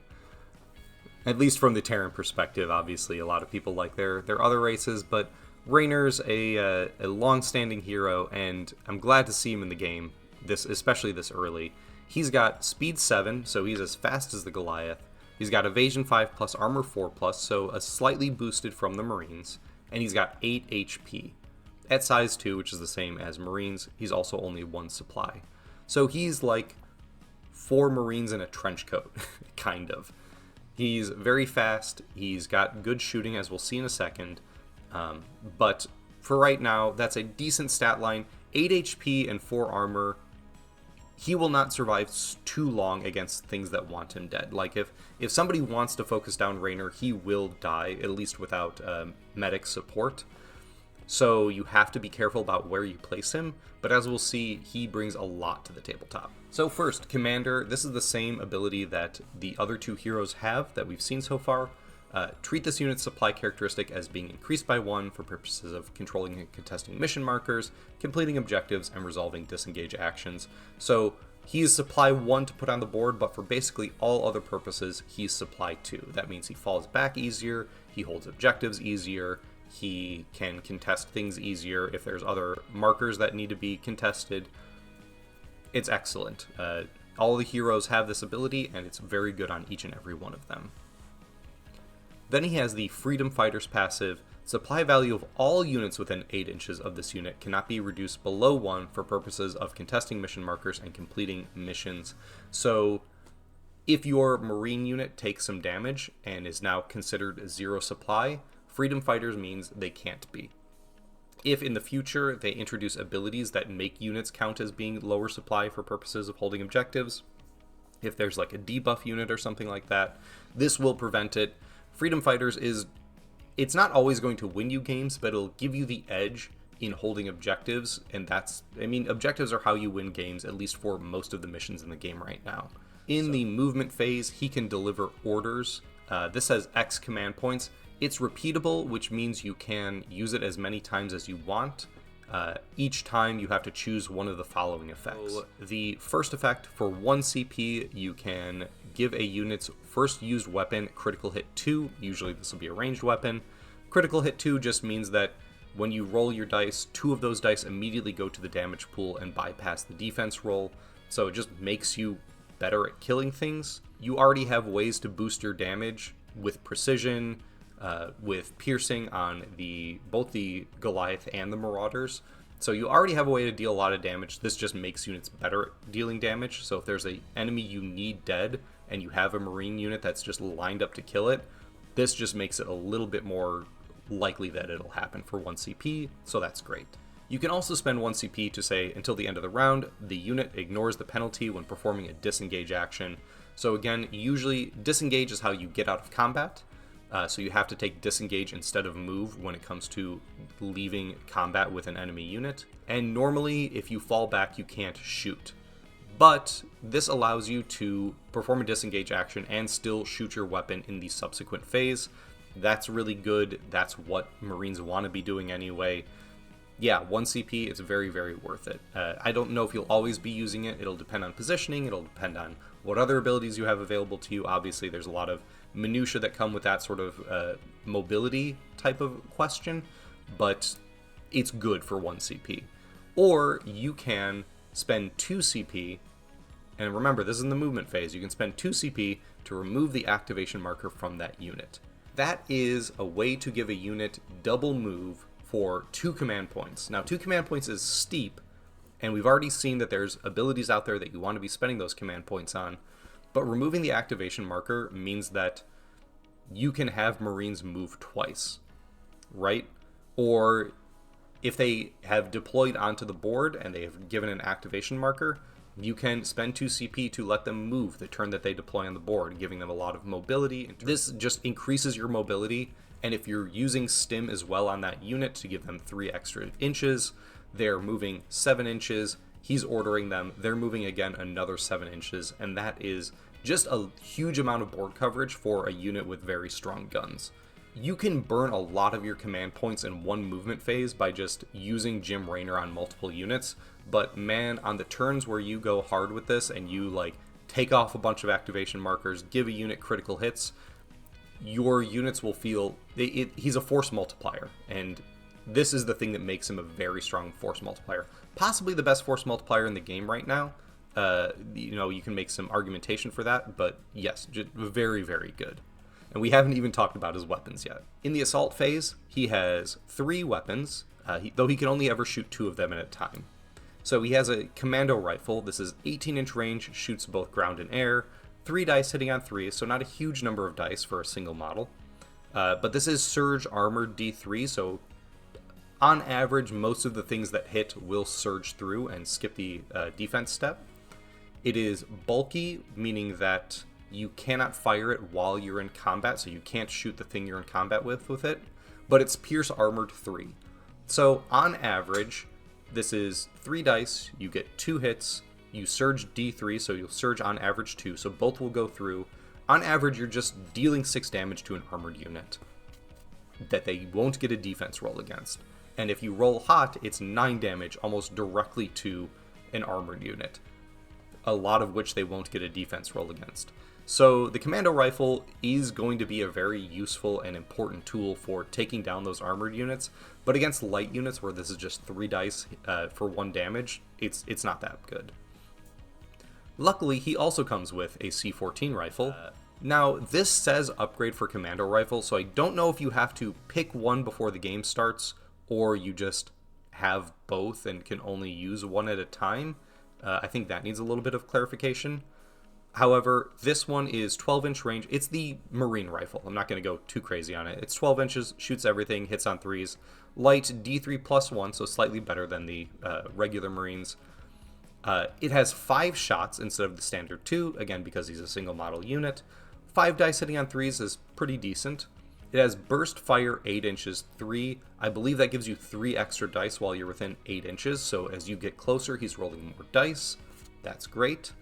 At least from the Terran perspective, obviously a lot of people like their other races, but Raynor's a long-standing hero, and I'm glad to see him in the game, especially this early. He's got speed 7, so he's as fast as the Goliath. He's got evasion 5 plus armor 4 plus, so a slightly boosted from the Marines, and he's got 8 HP. At size 2, which is the same as Marines, he's also only 1 supply. So he's like 4 Marines in a trench coat, kind of. He's very fast, he's got good shooting, as we'll see in a second. But for right now, that's a decent stat line. 8 HP and 4 armor. He will not survive too long against things that want him dead. Like, if somebody wants to focus down Raynor, he will die, at least without medic support. So you have to be careful about where you place him, but as we'll see, he brings a lot to the tabletop. So first, Commander, this is the same ability that the other 2 heroes have that we've seen so far. Treat this unit's supply characteristic as being increased by 1 for purposes of controlling and contesting mission markers, completing objectives, and resolving disengage actions. So he's supply 1 to put on the board, but for basically all other purposes, he's supply 2. That means he falls back easier, he holds objectives easier, he can contest things easier if there's other markers that need to be contested. It's excellent. All the heroes have this ability, and it's very good on each and every one of them. Then he has the Freedom Fighters passive. Supply value of all units within 8 inches of this unit cannot be reduced below 1 for purposes of contesting mission markers and completing missions. So if your Marine unit takes some damage and is now considered 0 supply, Freedom Fighters means they can't be. If in the future they introduce abilities that make units count as being lower supply for purposes of holding objectives, if there's like a debuff unit or something like that, this will prevent it. Freedom Fighters it's not always going to win you games, but it'll give you the edge in holding objectives, and objectives are how you win games, at least for most of the missions in the game right now. In the movement phase, he can deliver orders. This has X command points. It's repeatable, which means you can use it as many times as you want. each time you have to choose one of the following effects. So the first effect, for 1 CP, you can give a unit's first used weapon critical hit 2. Usually this will be a ranged weapon. Critical hit 2 just means that when you roll your dice, 2 of those dice immediately go to the damage pool and bypass the defense roll. So it just makes you better at killing things. You already have ways to boost your damage with precision, with piercing on both the Goliath and the Marauders. So you already have a way to deal a lot of damage. This just makes units better at dealing damage. So if there's an enemy you need dead and you have a Marine unit that's just lined up to kill it, this just makes it a little bit more likely that it'll happen for 1 CP, so that's great. You can also spend 1 CP to say, until the end of the round, the unit ignores the penalty when performing a disengage action. So again, usually disengage is how you get out of combat. So you have to take disengage instead of move when it comes to leaving combat with an enemy unit. And normally, if you fall back, you can't shoot. But this allows you to perform a disengage action and still shoot your weapon in the subsequent phase. That's really good. That's what Marines want to be doing anyway. Yeah, 1 CP, it's very, very worth it. I don't know if you'll always be using it. It'll depend on positioning. It'll depend on what other abilities you have available to you. Obviously, there's a lot of minutia that come with that sort of mobility type of question, but it's good for 1 CP. Or you can spend 2 CP, and remember, this is in the movement phase. You can spend 2 CP to remove the activation marker from that unit. That is a way to give a unit double move for 2 command points. Now, 2 command points is steep, and we've already seen that there's abilities out there that you want to be spending those command points on, but removing the activation marker means that you can have Marines move twice, right? Or if they have deployed onto the board and they have given an activation marker, you can spend 2 CP to let them move the turn that they deploy on the board, giving them a lot of mobility. This just increases your mobility, and if you're using stim as well on that unit to give them 3 extra inches, they're moving 7 inches, he's ordering them, they're moving again another 7 inches, and that is just a huge amount of board coverage for a unit with very strong guns. You can burn a lot of your command points in one movement phase by just using Jim Raynor on multiple units, but man, on the turns where you go hard with this and you like take off a bunch of activation markers, give a unit critical hits, your units will feel he's a force multiplier, and this is the thing that makes him a very strong force multiplier. Possibly the best force multiplier in the game right now. You can make some argumentation for that, but yes, just very, very good. And we haven't even talked about his weapons yet. In the assault phase, he has 3 weapons, though he can only ever shoot 2 of them at a time. So he has a commando rifle. This is 18-inch range, shoots both ground and air, 3 dice hitting on 3, so not a huge number of dice for a single model. But this is Surge Armored D3, so on average, most of the things that hit will surge through and skip the defense step. It is bulky, meaning that you cannot fire it while you're in combat, so you can't shoot the thing you're in combat with it, but it's Pierce Armored 3. So on average, this is 3 dice, you get 2 hits, you surge D3, so you'll surge on average 2, so both will go through. On average, you're just dealing 6 damage to an armored unit that they won't get a defense roll against. And if you roll hot, it's 9 damage almost directly to an armored unit, a lot of which they won't get a defense roll against. So the commando rifle is going to be a very useful and important tool for taking down those armored units, but against light units where this is just 3 dice for 1 damage, it's not that good. Luckily, he also comes with a C14 rifle. Now, this says upgrade for commando rifle, so I don't know if you have to pick one before the game starts, or you just have both and can only use one at a time. I think that needs a little bit of clarification. However, this one is 12-inch range. It's the Marine rifle. I'm not going to go too crazy on it. It's 12 inches, shoots everything, hits on 3s. Light D3+1, so slightly better than the regular Marines. It has 5 shots instead of the standard 2, again because he's a single model unit. 5 dice hitting on 3s is pretty decent. It has burst fire 8 inches, 3. I believe that gives you 3 extra dice while you're within 8 inches, so as you get closer, he's rolling more dice. That's great.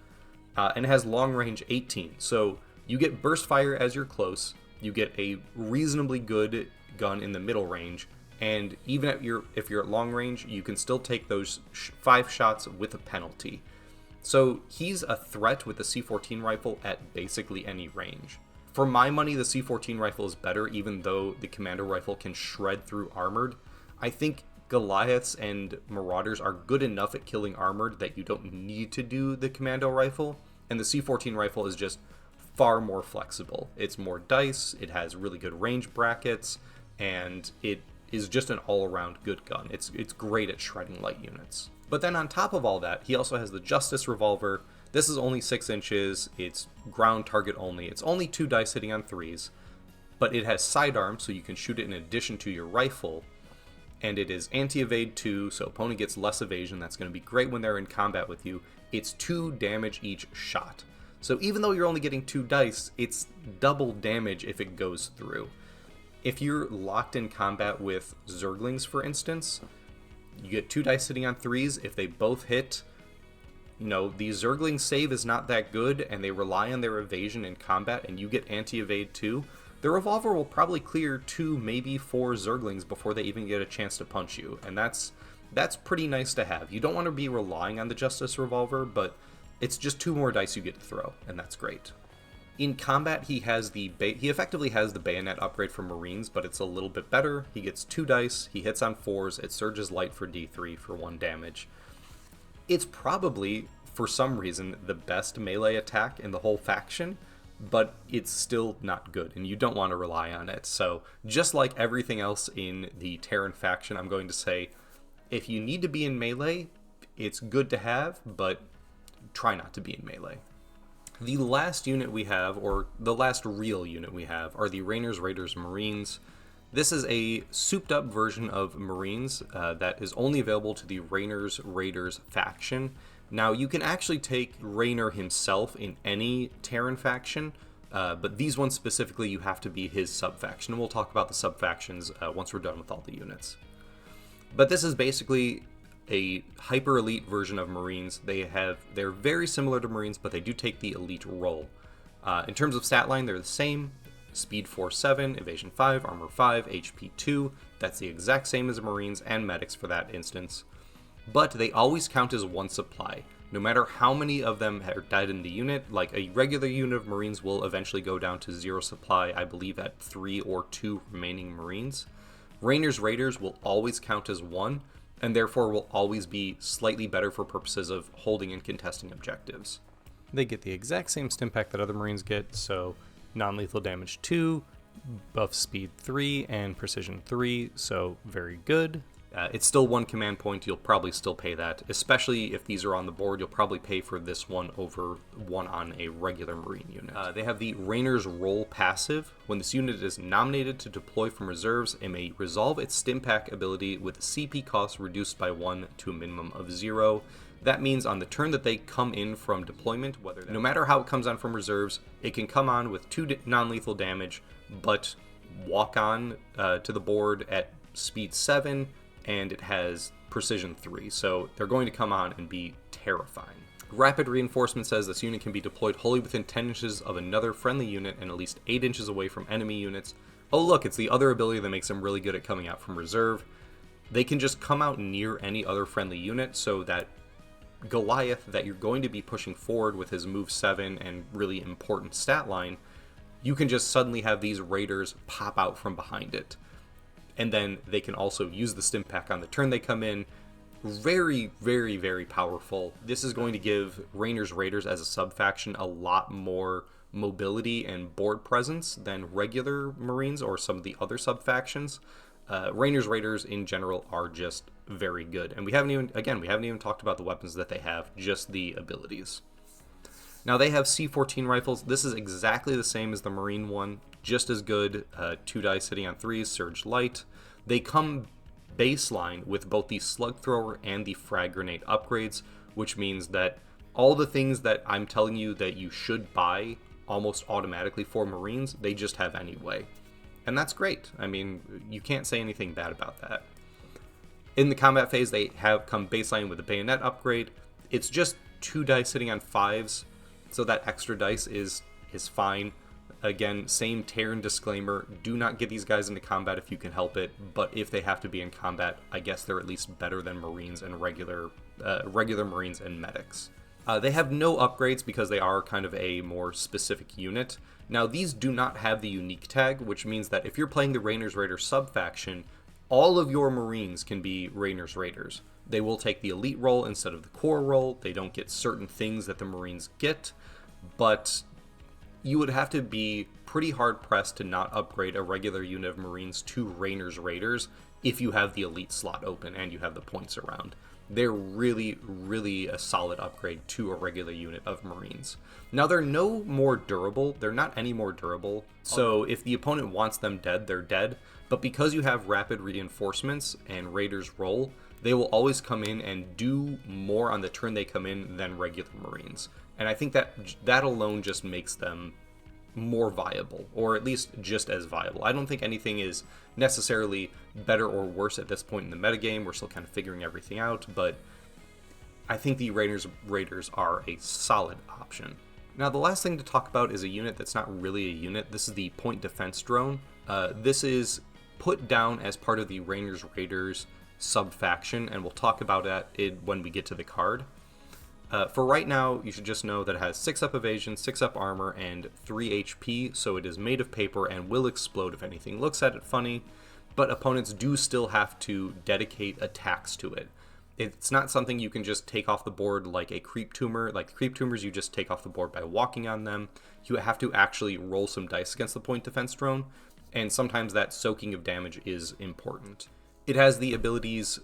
And it has long range 18, so you get burst fire as you're close, you get a reasonably good gun in the middle range, and even if you're at long range, you can still take those 5 shots with a penalty. So he's a threat with the C-14 rifle at basically any range. For my money, the C-14 rifle is better, even though the Commando rifle can shred through armored. I think Goliaths and Marauders are good enough at killing armored that you don't need to do the Commando rifle, and the C-14 rifle is just far more flexible. It's more dice, it has really good range brackets, and it is just an all-around good gun. It's great at shredding light units. But then on top of all that, he also has the Justice revolver. This is only 6 inches, it's ground target only, it's only 2 dice hitting on 3s, but it has sidearm, so you can shoot it in addition to your rifle, and it is anti-evade 2, so opponent gets less evasion. That's going to be great when they're in combat with you. It's 2 damage each shot. So even though you're only getting 2 dice, it's double damage if it goes through. If you're locked in combat with Zerglings, for instance, you get 2 dice sitting on 3s. If they both hit, the Zergling save is not that good, and they rely on their evasion in combat, and you get anti-evade too. The revolver will probably clear 2, maybe 4 Zerglings before they even get a chance to punch you, and that's pretty nice to have. You don't want to be relying on the Justice revolver, but it's just 2 more dice you get to throw, and that's great. In combat, he effectively has the bayonet upgrade for Marines, but it's a little bit better. He gets 2 dice, he hits on 4s, it surges light for D3 for 1 damage. It's probably, for some reason, the best melee attack in the whole faction, but it's still not good, and you don't want to rely on it. So, just like everything else in the Terran faction, I'm going to say, if you need to be in melee, it's good to have, but try not to be in melee. The last unit we have, or the last real unit we have, are the Raynor's Raiders Marines. This is a souped up version of Marines that is only available to the Raynor's Raiders faction. Now, you can actually take Raynor himself in any Terran faction, but these ones specifically, you have to be his sub-faction. We'll talk about the sub-factions once we're done with all the units. But this is basically a hyper-elite version of Marines. They're very similar to Marines, but they do take the elite role. In terms of stat line, they're the same. Speed 4-7, Evasion 5, Armor 5, HP 2. That's the exact same as Marines and Medics for that instance. But they always count as 1 supply. No matter how many of them are died in the unit, like a regular unit of Marines will eventually go down to 0 supply, I believe at 3 or 2 remaining Marines. Raynor's Raiders will always count as 1, and therefore will always be slightly better for purposes of holding and contesting objectives. They get the exact same stim pack that other Marines get, so non-lethal damage 2, buff speed 3, and precision 3, so very good. It's still 1 command point, you'll probably still pay that, especially if these are on the board. You'll probably pay for this one over one on a regular Marine unit. They have the Raynor's Roll passive. When this unit is nominated to deploy from reserves, it may resolve its stim pack ability with a CP cost reduced by 1 to a minimum of 0. That means on the turn that they come in from deployment, no matter how it comes on from reserves, it can come on with 2 non-lethal damage, but walk on to the board at speed 7, and it has precision 3, so they're going to come on and be terrifying. Rapid Reinforcement says this unit can be deployed wholly within 10 inches of another friendly unit and at least 8 inches away from enemy units. Oh look, it's the other ability that makes them really good at coming out from reserve. They can just come out near any other friendly unit, so that Goliath that you're going to be pushing forward with his move 7 and really important stat line, you can just suddenly have these raiders pop out from behind it. And then they can also use the stim pack on the turn they come in. Very, very, very powerful. This is going to give Raynor's Raiders as a sub-faction a lot more mobility and board presence than regular Marines or some of the other sub-factions. Raynor's Raiders in general are just very good. And we haven't even talked about the weapons that they have, just the abilities. Now they have C-14 rifles. This is exactly the same as the Marine one, just as good. 2 dice hitting on 3s, surge light. They come baseline with both the slug thrower and the frag grenade upgrades, which means that all the things that I'm telling you that you should buy almost automatically for Marines, they just have anyway. And that's great. I mean, you can't say anything bad about that. In the combat phase, they have come baseline with a bayonet upgrade. It's just 2 dice hitting on 5s, so that extra dice is fine. Again, same Terran disclaimer, do not get these guys into combat if you can help it, but if they have to be in combat, I guess they're at least better than Marines and regular Marines and medics. They have no upgrades because they are kind of a more specific unit. Now, these do not have the unique tag, which means that if you're playing the Raynor's Raider sub-faction, all of your Marines can be Raynor's Raiders. They will take the elite role instead of the core role. They don't get certain things that the Marines get, but you would have to be pretty hard-pressed to not upgrade a regular unit of Marines to Raynor's Raiders if you have the elite slot open and you have the points around. They're really, really a solid upgrade to a regular unit of Marines. Now, they're no more durable. They're not any more durable. So if the opponent wants them dead, they're dead. But because you have rapid reinforcements and Raiders roll, they will always come in and do more on the turn they come in than regular Marines. And I think that alone just makes them more viable, or at least just as viable. I don't think anything is necessarily better or worse at this point in the metagame. We're still kind of figuring everything out, but I think the Raiders are a solid option. Now, the last thing to talk about is a unit that's not really a unit. This is the Point Defense Drone. This is put down as part of the Raynor's Raiders sub-faction, and we'll talk about it when we get to the card. For right now, you should just know that it has 6 up evasion, 6 up armor, and 3 HP, so it is made of paper and will explode if anything looks at it funny, but opponents do still have to dedicate attacks to it. It's not something you can just take off the board like a creep tumor. Like creep tumors, you just take off the board by walking on them. You have to actually roll some dice against the Point Defense Drone, and sometimes that soaking of damage is important. It has the abilities,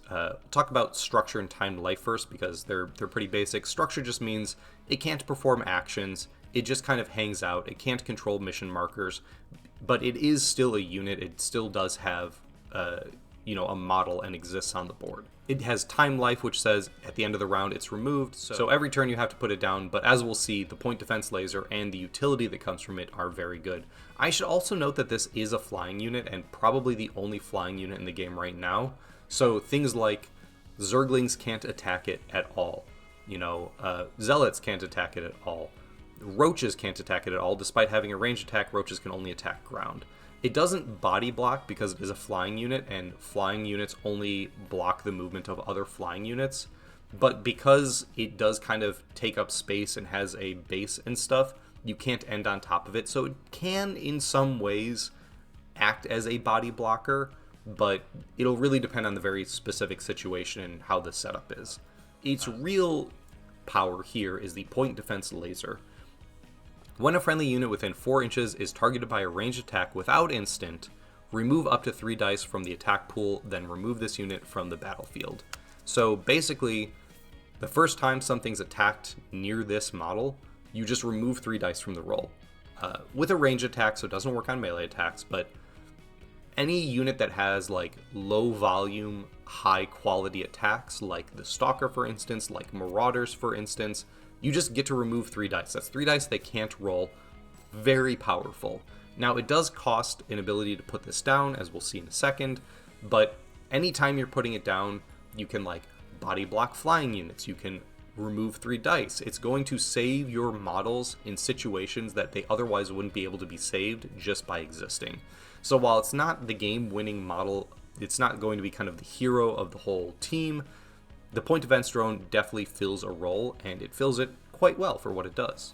talk about structure and timed life first because they're pretty basic. Structure just means it can't perform actions, it just kind of hangs out, it can't control mission markers, but it is still a unit, it still does have a model and exists on the board. It has time life, which says at the end of the round it's removed, so every turn you have to put it down, but as we'll see, the point defense laser and the utility that comes from it are very good. I should also note that this is a flying unit, and probably the only flying unit in the game right now, so things like Zerglings can't attack it at all, Zealots can't attack it at all, Roaches can't attack it at all. Despite having a ranged attack, Roaches can only attack ground. It doesn't body block because it is a flying unit, and flying units only block the movement of other flying units. But because it does kind of take up space and has a base and stuff, you can't end on top of it. So it can, in some ways, act as a body blocker, but it'll really depend on the very specific situation and how the setup is. Its real power here is the point defense laser. When a friendly unit within 4 inches is targeted by a ranged attack without instant, remove up to 3 dice from the attack pool, then remove this unit from the battlefield. So basically, the first time something's attacked near this model, you just remove 3 dice from the roll. With a ranged attack, so it doesn't work on melee attacks, but any unit that has like low volume, high quality attacks, like the Stalker for instance, like Marauders for instance, you just get to remove 3 dice. That's 3 dice they can't roll. Very powerful. Now, it does cost an ability to put this down, as we'll see in a second, but anytime you're putting it down, you can like body block flying units, you can remove 3 dice. It's going to save your models in situations that they otherwise wouldn't be able to be saved just by existing. So while it's not the game-winning model, it's not going to be kind of the hero of the whole team, the point defense drone definitely fills a role, and it fills it quite well for what it does.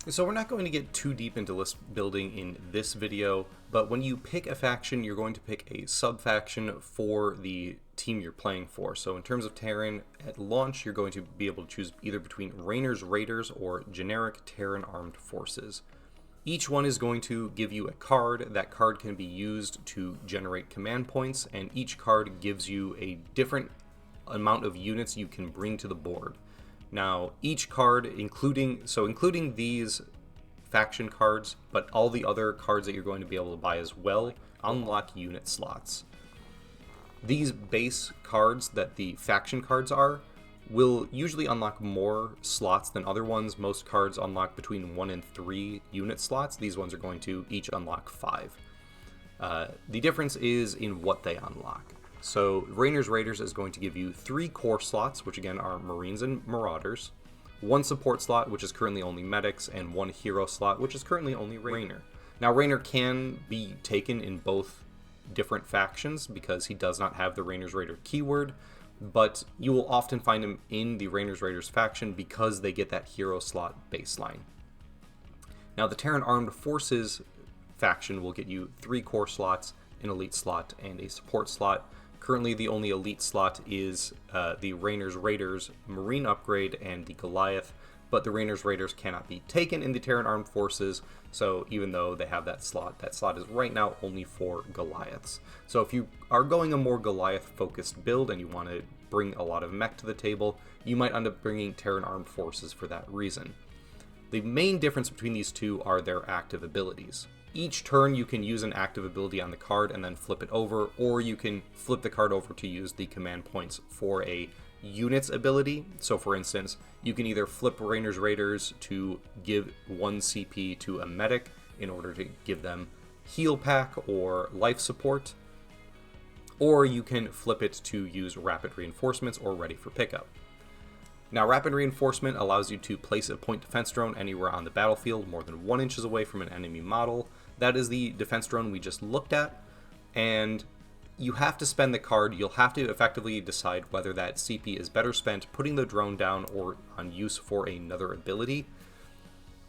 So we're not going to get too deep into list building in this video, but when you pick a faction, you're going to pick a sub-faction for the team you're playing for. So in terms of Terran, at launch, you're going to be able to choose either between Raynor's Raiders or generic Terran Armed Forces. Each one is going to give you a card. That card can be used to generate command points, and each card gives you a different amount of units you can bring to the board. Now, each card, including these faction cards, but all the other cards that you're going to be able to buy as well, unlock unit slots. These base cards that the faction cards are will usually unlock more slots than other ones. Most cards unlock between 1 and 3 unit slots. These ones are going to each unlock 5. The difference is in what they unlock. So Raynor's Raiders is going to give you 3 core slots, which again are Marines and Marauders, 1 support slot, which is currently only Medics, and 1 hero slot, which is currently only Raynor. Now, Raynor can be taken in both different factions because he does not have the Raynor's Raider keyword, but you will often find him in the Raynor's Raiders faction because they get that hero slot baseline. Now, the Terran Armed Forces faction will get you 3 core slots, an elite slot, and a support slot. Currently, the only elite slot is the Raynor's Raiders Marine upgrade and the Goliath, but the Raynor's Raiders cannot be taken in the Terran Armed Forces, so even though they have that slot is right now only for Goliaths. So if you are going a more Goliath-focused build and you want to bring a lot of mech to the table, you might end up bringing Terran Armed Forces for that reason. The main difference between these two are their active abilities. Each turn you can use an active ability on the card and then flip it over, or you can flip the card over to use the command points for a unit's ability. So for instance, you can either flip Raynor's Raiders to give 1 CP to a medic in order to give them heal pack or life support, or you can flip it to use rapid reinforcements or ready for pickup. Now, rapid reinforcement allows you to place a point defense drone anywhere on the battlefield more than 1 inches away from an enemy model. That is the defense drone we just looked at, and you have to spend the card. You'll have to effectively decide whether that CP is better spent putting the drone down or on use for another ability.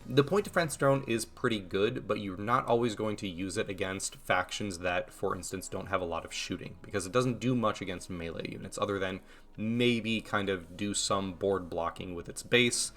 The point defense drone is pretty good, but you're not always going to use it against factions that, for instance, don't have a lot of shooting, because it doesn't do much against melee units other than maybe kind of do some board blocking with its base.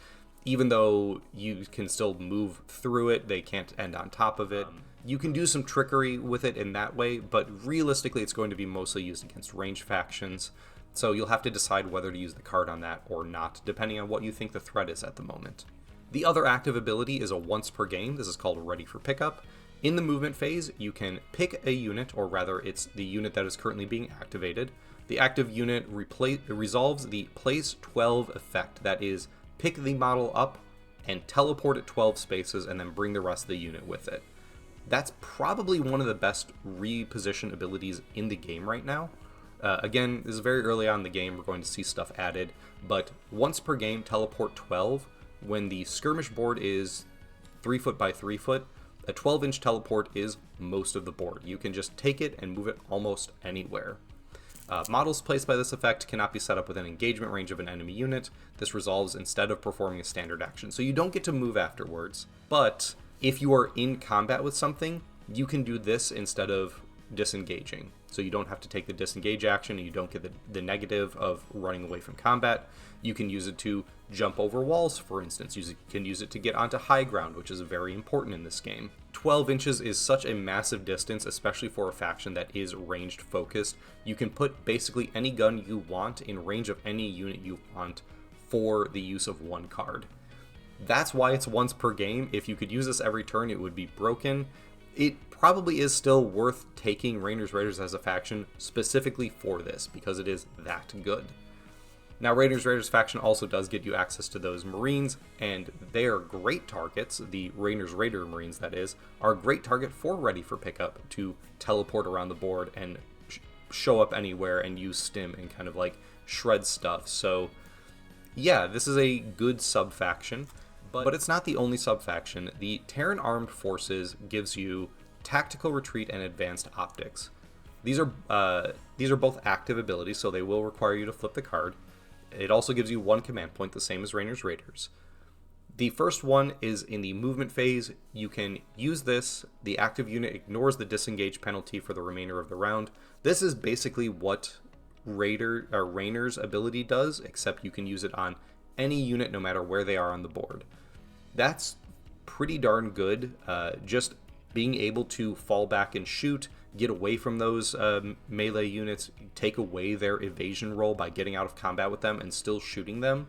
Even though you can still move through it, they can't end on top of it. You can do some trickery with it in that way, but realistically it's going to be mostly used against ranged factions, so you'll have to decide whether to use the card on that or not, depending on what you think the threat is at the moment. The other active ability is a once per game. This is called Ready for Pickup. In the movement phase, you can pick a unit, or rather it's the unit that is currently being activated. The active unit resolves the Place 12 effect, that is, pick the model up and teleport it 12 spaces and then bring the rest of the unit with it. That's probably one of the best reposition abilities in the game right now. Again, this is very early on in the game, we're going to see stuff added, but once per game, teleport 12. When the skirmish board is 3 foot by 3 foot, a 12-inch teleport is most of the board. You can just take it and move it almost anywhere. Models placed by this effect cannot be set up within engagement range of an enemy unit. This resolves instead of performing a standard action. So you don't get to move afterwards, but if you are in combat with something, you can do this instead of disengaging. So you don't have to take the disengage action and you don't get the negative of running away from combat. You can use it to jump over walls, for instance. You can use it to get onto high ground, which is very important in this game. 12 inches is such a massive distance, especially for a faction that is ranged focused. You can put basically any gun you want in range of any unit you want for the use of 1 card. That's why it's once per game. If you could use this every turn, it would be broken. It probably is still worth taking Raynor's Raiders as a faction specifically for this, because it is that good. Now, Raynor's Raiders faction also does get you access to those Marines, and they are great targets. The Raynor's Raider Marines, that is, are a great target for Ready for Pickup to teleport around the board and show up anywhere and use stim and kind of like shred stuff. So yeah, this is a good sub-faction, but it's not the only sub-faction. The Terran Armed Forces gives you Tactical Retreat and Advanced Optics. These are both active abilities, so they will require you to flip the card. It also gives you 1 command point, the same as Raynor's Raiders. The first one is in the movement phase. You can use this. The active unit ignores the disengage penalty for the remainder of the round. This is basically what Raynor's ability does, except you can use it on any unit no matter where they are on the board. That's pretty darn good. Just being able to fall back and shoot, get away from those melee units, take away their evasion roll by getting out of combat with them and still shooting them.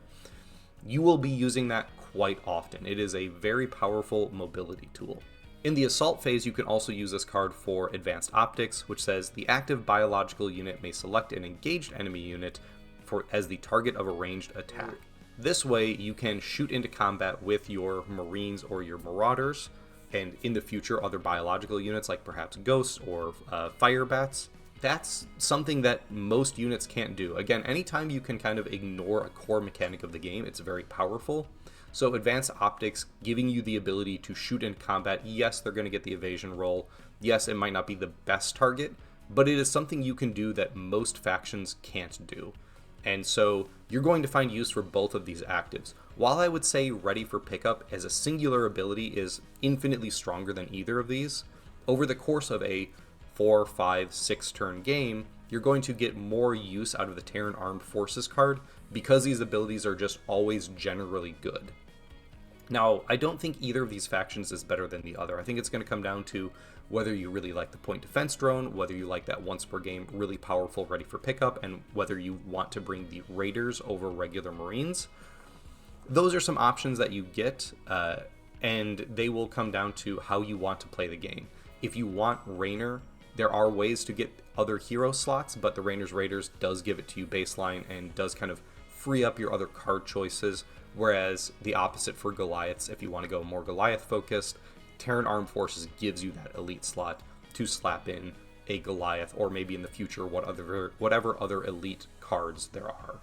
You will be using that quite often. It is a very powerful mobility tool. In the assault phase, you can also use this card for Advanced Optics, which says the active biological unit may select an engaged enemy unit as the target of a ranged attack. This way, you can shoot into combat with your Marines or your Marauders, and in the future, other biological units like perhaps Ghosts or Fire Bats. That's something that most units can't do. Again, anytime you can kind of ignore a core mechanic of the game, it's very powerful. So advanced optics giving you the ability to shoot in combat. Yes, they're going to get the evasion roll. Yes, it might not be the best target, but it is something you can do that most factions can't do. And so you're going to find use for both of these actives. While I would say ready for pickup as a singular ability is infinitely stronger than either of these, over the course of a 4, 5, 6 turn game, you're going to get more use out of the Terran Armed Forces card because these abilities are just always generally good. Now, I don't think either of these factions is better than the other. I think it's going to come down to whether you really like the point defense drone, whether you like that once per game really powerful ready for pickup, and whether you want to bring the Raiders over regular Marines. Those are some options that you get, and they will come down to how you want to play the game. If you want Raynor, there are ways to get other hero slots, but the Raynor's Raiders does give it to you baseline and does kind of free up your other card choices, whereas the opposite for Goliaths, if you want to go more Goliath focused, Terran Armed Forces gives you that elite slot to slap in a Goliath, or maybe in the future whatever other elite cards there are.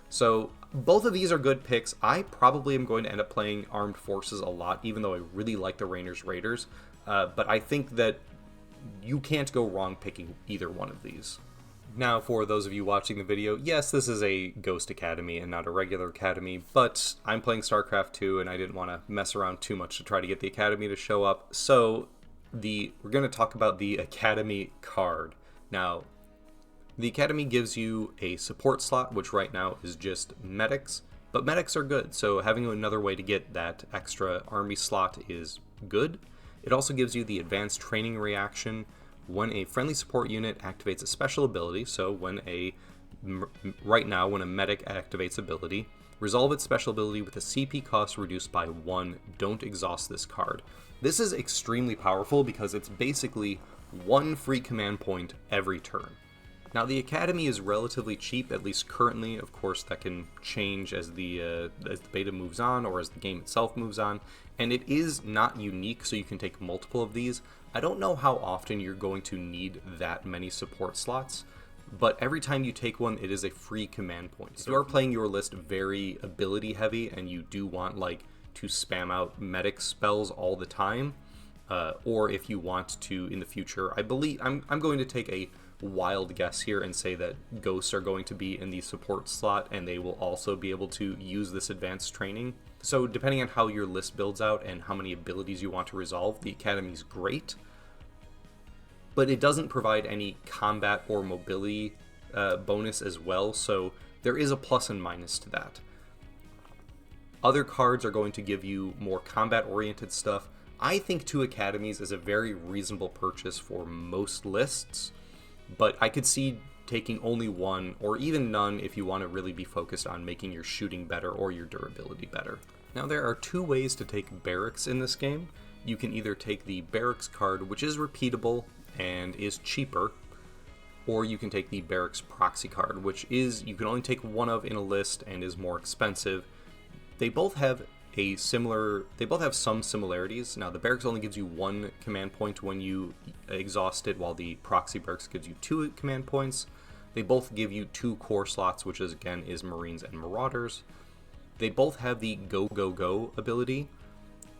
So both of these are good picks. I probably am going to end up playing Armed Forces a lot, even though I really like the Raynor's Raiders, but I think that you can't go wrong picking either one of these. Now, for those of you watching the video, yes, this is a Ghost Academy and not a regular Academy, but I'm playing Starcraft 2 and I didn't want to mess around too much to try to get the Academy to show up, so we're going to talk about the Academy card. Now, the Academy gives you a support slot, which right now is just medics, but medics are good, so having another way to get that extra army slot is good. It also gives you the advanced training reaction when a friendly support unit activates a special ability. So right now when a medic activates ability, resolve its special ability with a CP cost reduced by 1. Don't exhaust this card. This is extremely powerful because it's basically 1 free command point every turn. Now, the Academy is relatively cheap, at least currently. Of course, that can change as the beta moves on or as the game itself moves on. And it is not unique, so you can take multiple of these. I don't know how often you're going to need that many support slots, but every time you take one, it is a free command point. So if you are playing your list very ability heavy and you do want to spam out medic spells all the time, or if you want to in the future, I believe I'm going to take a wild guess here and say that ghosts are going to be in the support slot and they will also be able to use this advanced training. So depending on how your list builds out and how many abilities you want to resolve, the Academy's great, but it doesn't provide any combat or mobility bonus as well, so there is a plus and minus to that. Other cards are going to give you more combat oriented stuff. I think 2 Academies is a very reasonable purchase for most lists, but I could see taking only 1 or even none if you want to really be focused on making your shooting better or your durability better. Now, there are 2 ways to take barracks in this game. You can either take the barracks card, which is repeatable and is cheaper, or you can take the barracks proxy card, which is you can only take 1 of in a list and is more expensive. They both have some similarities. Now, the barracks only gives you 1 command point when you exhaust it, while the proxy barracks gives you 2 command points. They both give you 2 core slots, which is Marines and Marauders. They both have the Go, Go, Go ability.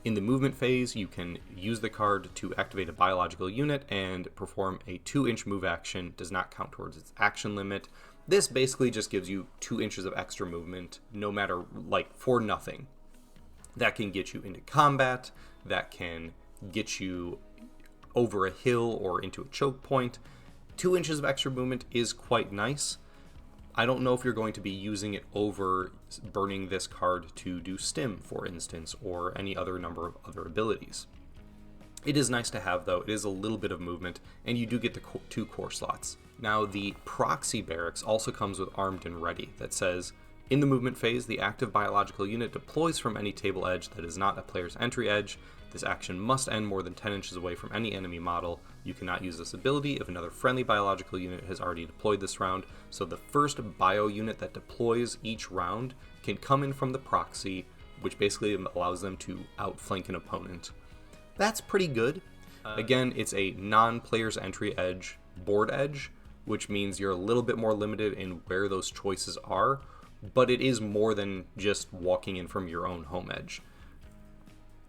In the movement phase, you can use the card to activate a biological unit and perform a 2-inch move action. Does not count towards its action limit. This basically just gives you 2 inches of extra movement, no matter, for nothing. That can get you into combat, that can get you over a hill or into a choke point. 2 inches of extra movement is quite nice. I don't know if you're going to be using it over burning this card to do stim, for instance, or any other number of other abilities. It is nice to have, though. It is a little bit of movement, and you do get the 2 core slots. Now, the proxy barracks also comes with Armed and Ready that says, in the movement phase, the active biological unit deploys from any table edge that is not a player's entry edge. This action must end more than 10 inches away from any enemy model. You cannot use this ability if another friendly biological unit has already deployed this round, so the first bio unit that deploys each round can come in from the proxy, which basically allows them to outflank an opponent. That's pretty good. Again, it's a non-player's entry edge board edge, which means you're a little bit more limited in where those choices are. but it is more than just walking in from your own home edge.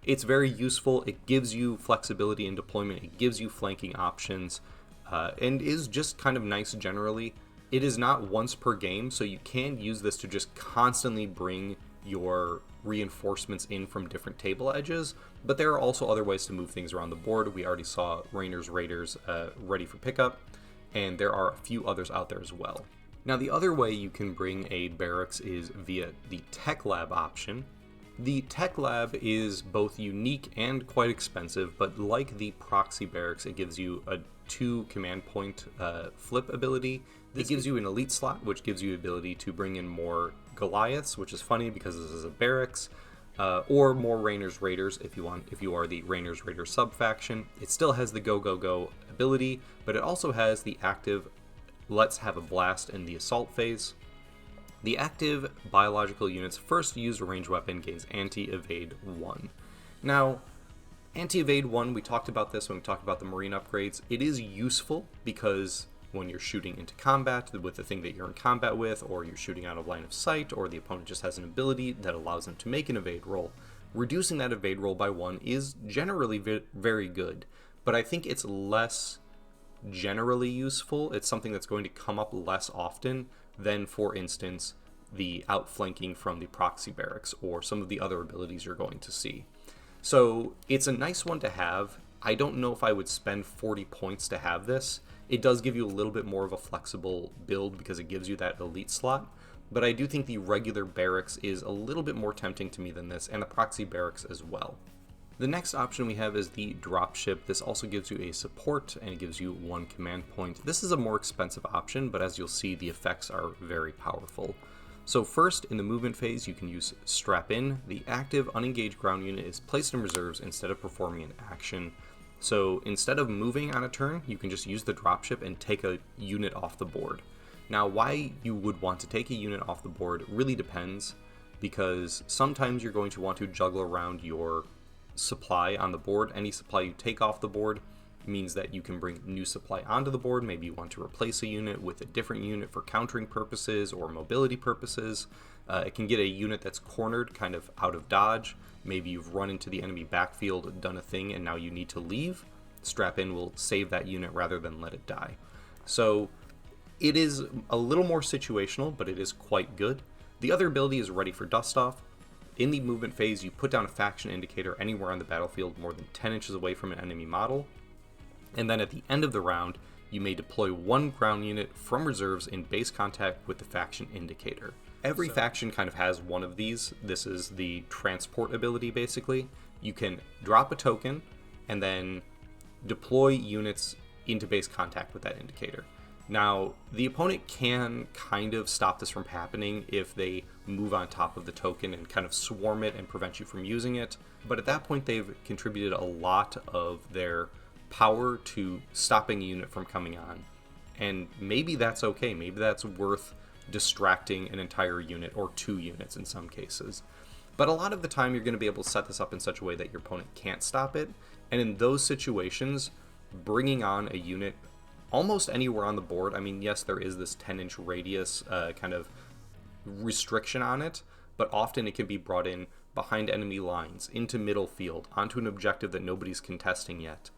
It's very useful. It gives you flexibility in deployment. It gives you flanking options, and is just kind of nice generally. It is not once per game, so you can use this to just constantly bring your reinforcements in from different table edges, but there are also other ways to move things around the board. We already saw Raynor's Raiders ready for pickup, and there are a few others out there as well. Now, the other way you can bring a barracks is via the Tech Lab option. The Tech Lab is both unique and quite expensive, but like the Proxy Barracks, it gives you a 2 command point flip ability. It gives you an elite slot, which gives you the ability to bring in more Goliaths, which is funny because this is a barracks, or more Raynor's Raiders if you are the Raynor's Raider sub-faction. It still has the Go Go Go ability, but it also has the active Let's Have a Blast in the assault phase. The active biological unit's first used range weapon gains anti-evade 1. Now, anti-evade 1, we talked about this when we talked about the marine upgrades. It is useful because when you're shooting into combat with the thing that you're in combat with, or you're shooting out of line of sight, or the opponent just has an ability that allows them to make an evade roll, reducing that evade roll by 1 is generally very good. But I think it's less generally useful. It's something that's going to come up less often than, for instance, the outflanking from the proxy barracks or some of the other abilities you're going to see. So it's a nice one to have. I don't know if I would spend 40 points to have this. It does give you a little bit more of a flexible build because it gives you that elite slot, but I do think the regular barracks is a little bit more tempting to me than this, and the proxy barracks as well. The next option we have is the dropship. This also gives you a support and it gives you 1 command point. This is a more expensive option, but as you'll see, the effects are very powerful. So first, in the movement phase, you can use Strap In. The active unengaged ground unit is placed in reserves instead of performing an action. So instead of moving on a turn, you can just use the dropship and take a unit off the board. Now, why you would want to take a unit off the board really depends, because sometimes you're going to want to juggle around your supply on the board. Any supply you take off the board means that you can bring new supply onto the board. Maybe you want to replace a unit with a different unit for countering purposes or mobility purposes. It can get a unit that's cornered, kind of out of dodge. Maybe you've run into the enemy backfield, done a thing, and now you need to leave. Strap In will save that unit rather than let it die. So it is a little more situational, but it is quite good. The other ability is Ready for Dust Off. In the movement phase, you put down a faction indicator anywhere on the battlefield more than 10 inches away from an enemy model. And then at the end of the round, you may deploy 1 ground unit from reserves in base contact with the faction indicator. Every faction kind of has one of these. This is the transport ability, basically. You can drop a token and then deploy units into base contact with that indicator. Now, the opponent can kind of stop this from happening if they move on top of the token and kind of swarm it and prevent you from using it. But at that point, they've contributed a lot of their power to stopping a unit from coming on. And maybe that's okay. Maybe that's worth distracting an entire unit or 2 units in some cases. But a lot of the time, you're going to be able to set this up in such a way that your opponent can't stop it. And in those situations, bringing on a unit almost anywhere on the board, I mean, yes, there is this 10-inch radius kind of restriction on it, but often it can be brought in behind enemy lines, into middle field, onto an objective that nobody's contesting yet.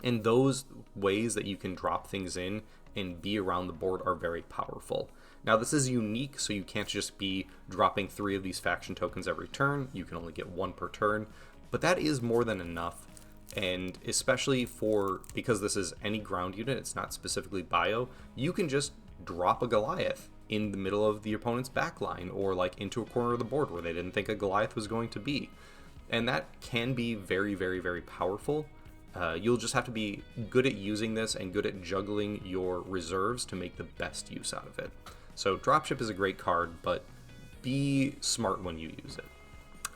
And those ways that you can drop things in and be around the board are very powerful. Now, this is unique, so you can't just be dropping 3 of these faction tokens every turn. You can only get 1 per turn, but that is more than enough. And especially because this is any ground unit, it's not specifically bio, you can just drop a Goliath in the middle of the opponent's backline or like into a corner of the board where they didn't think a Goliath was going to be. And that can be very, very, very powerful. You'll just have to be good at using this and good at juggling your reserves to make the best use out of it. So Dropship is a great card, but be smart when you use it.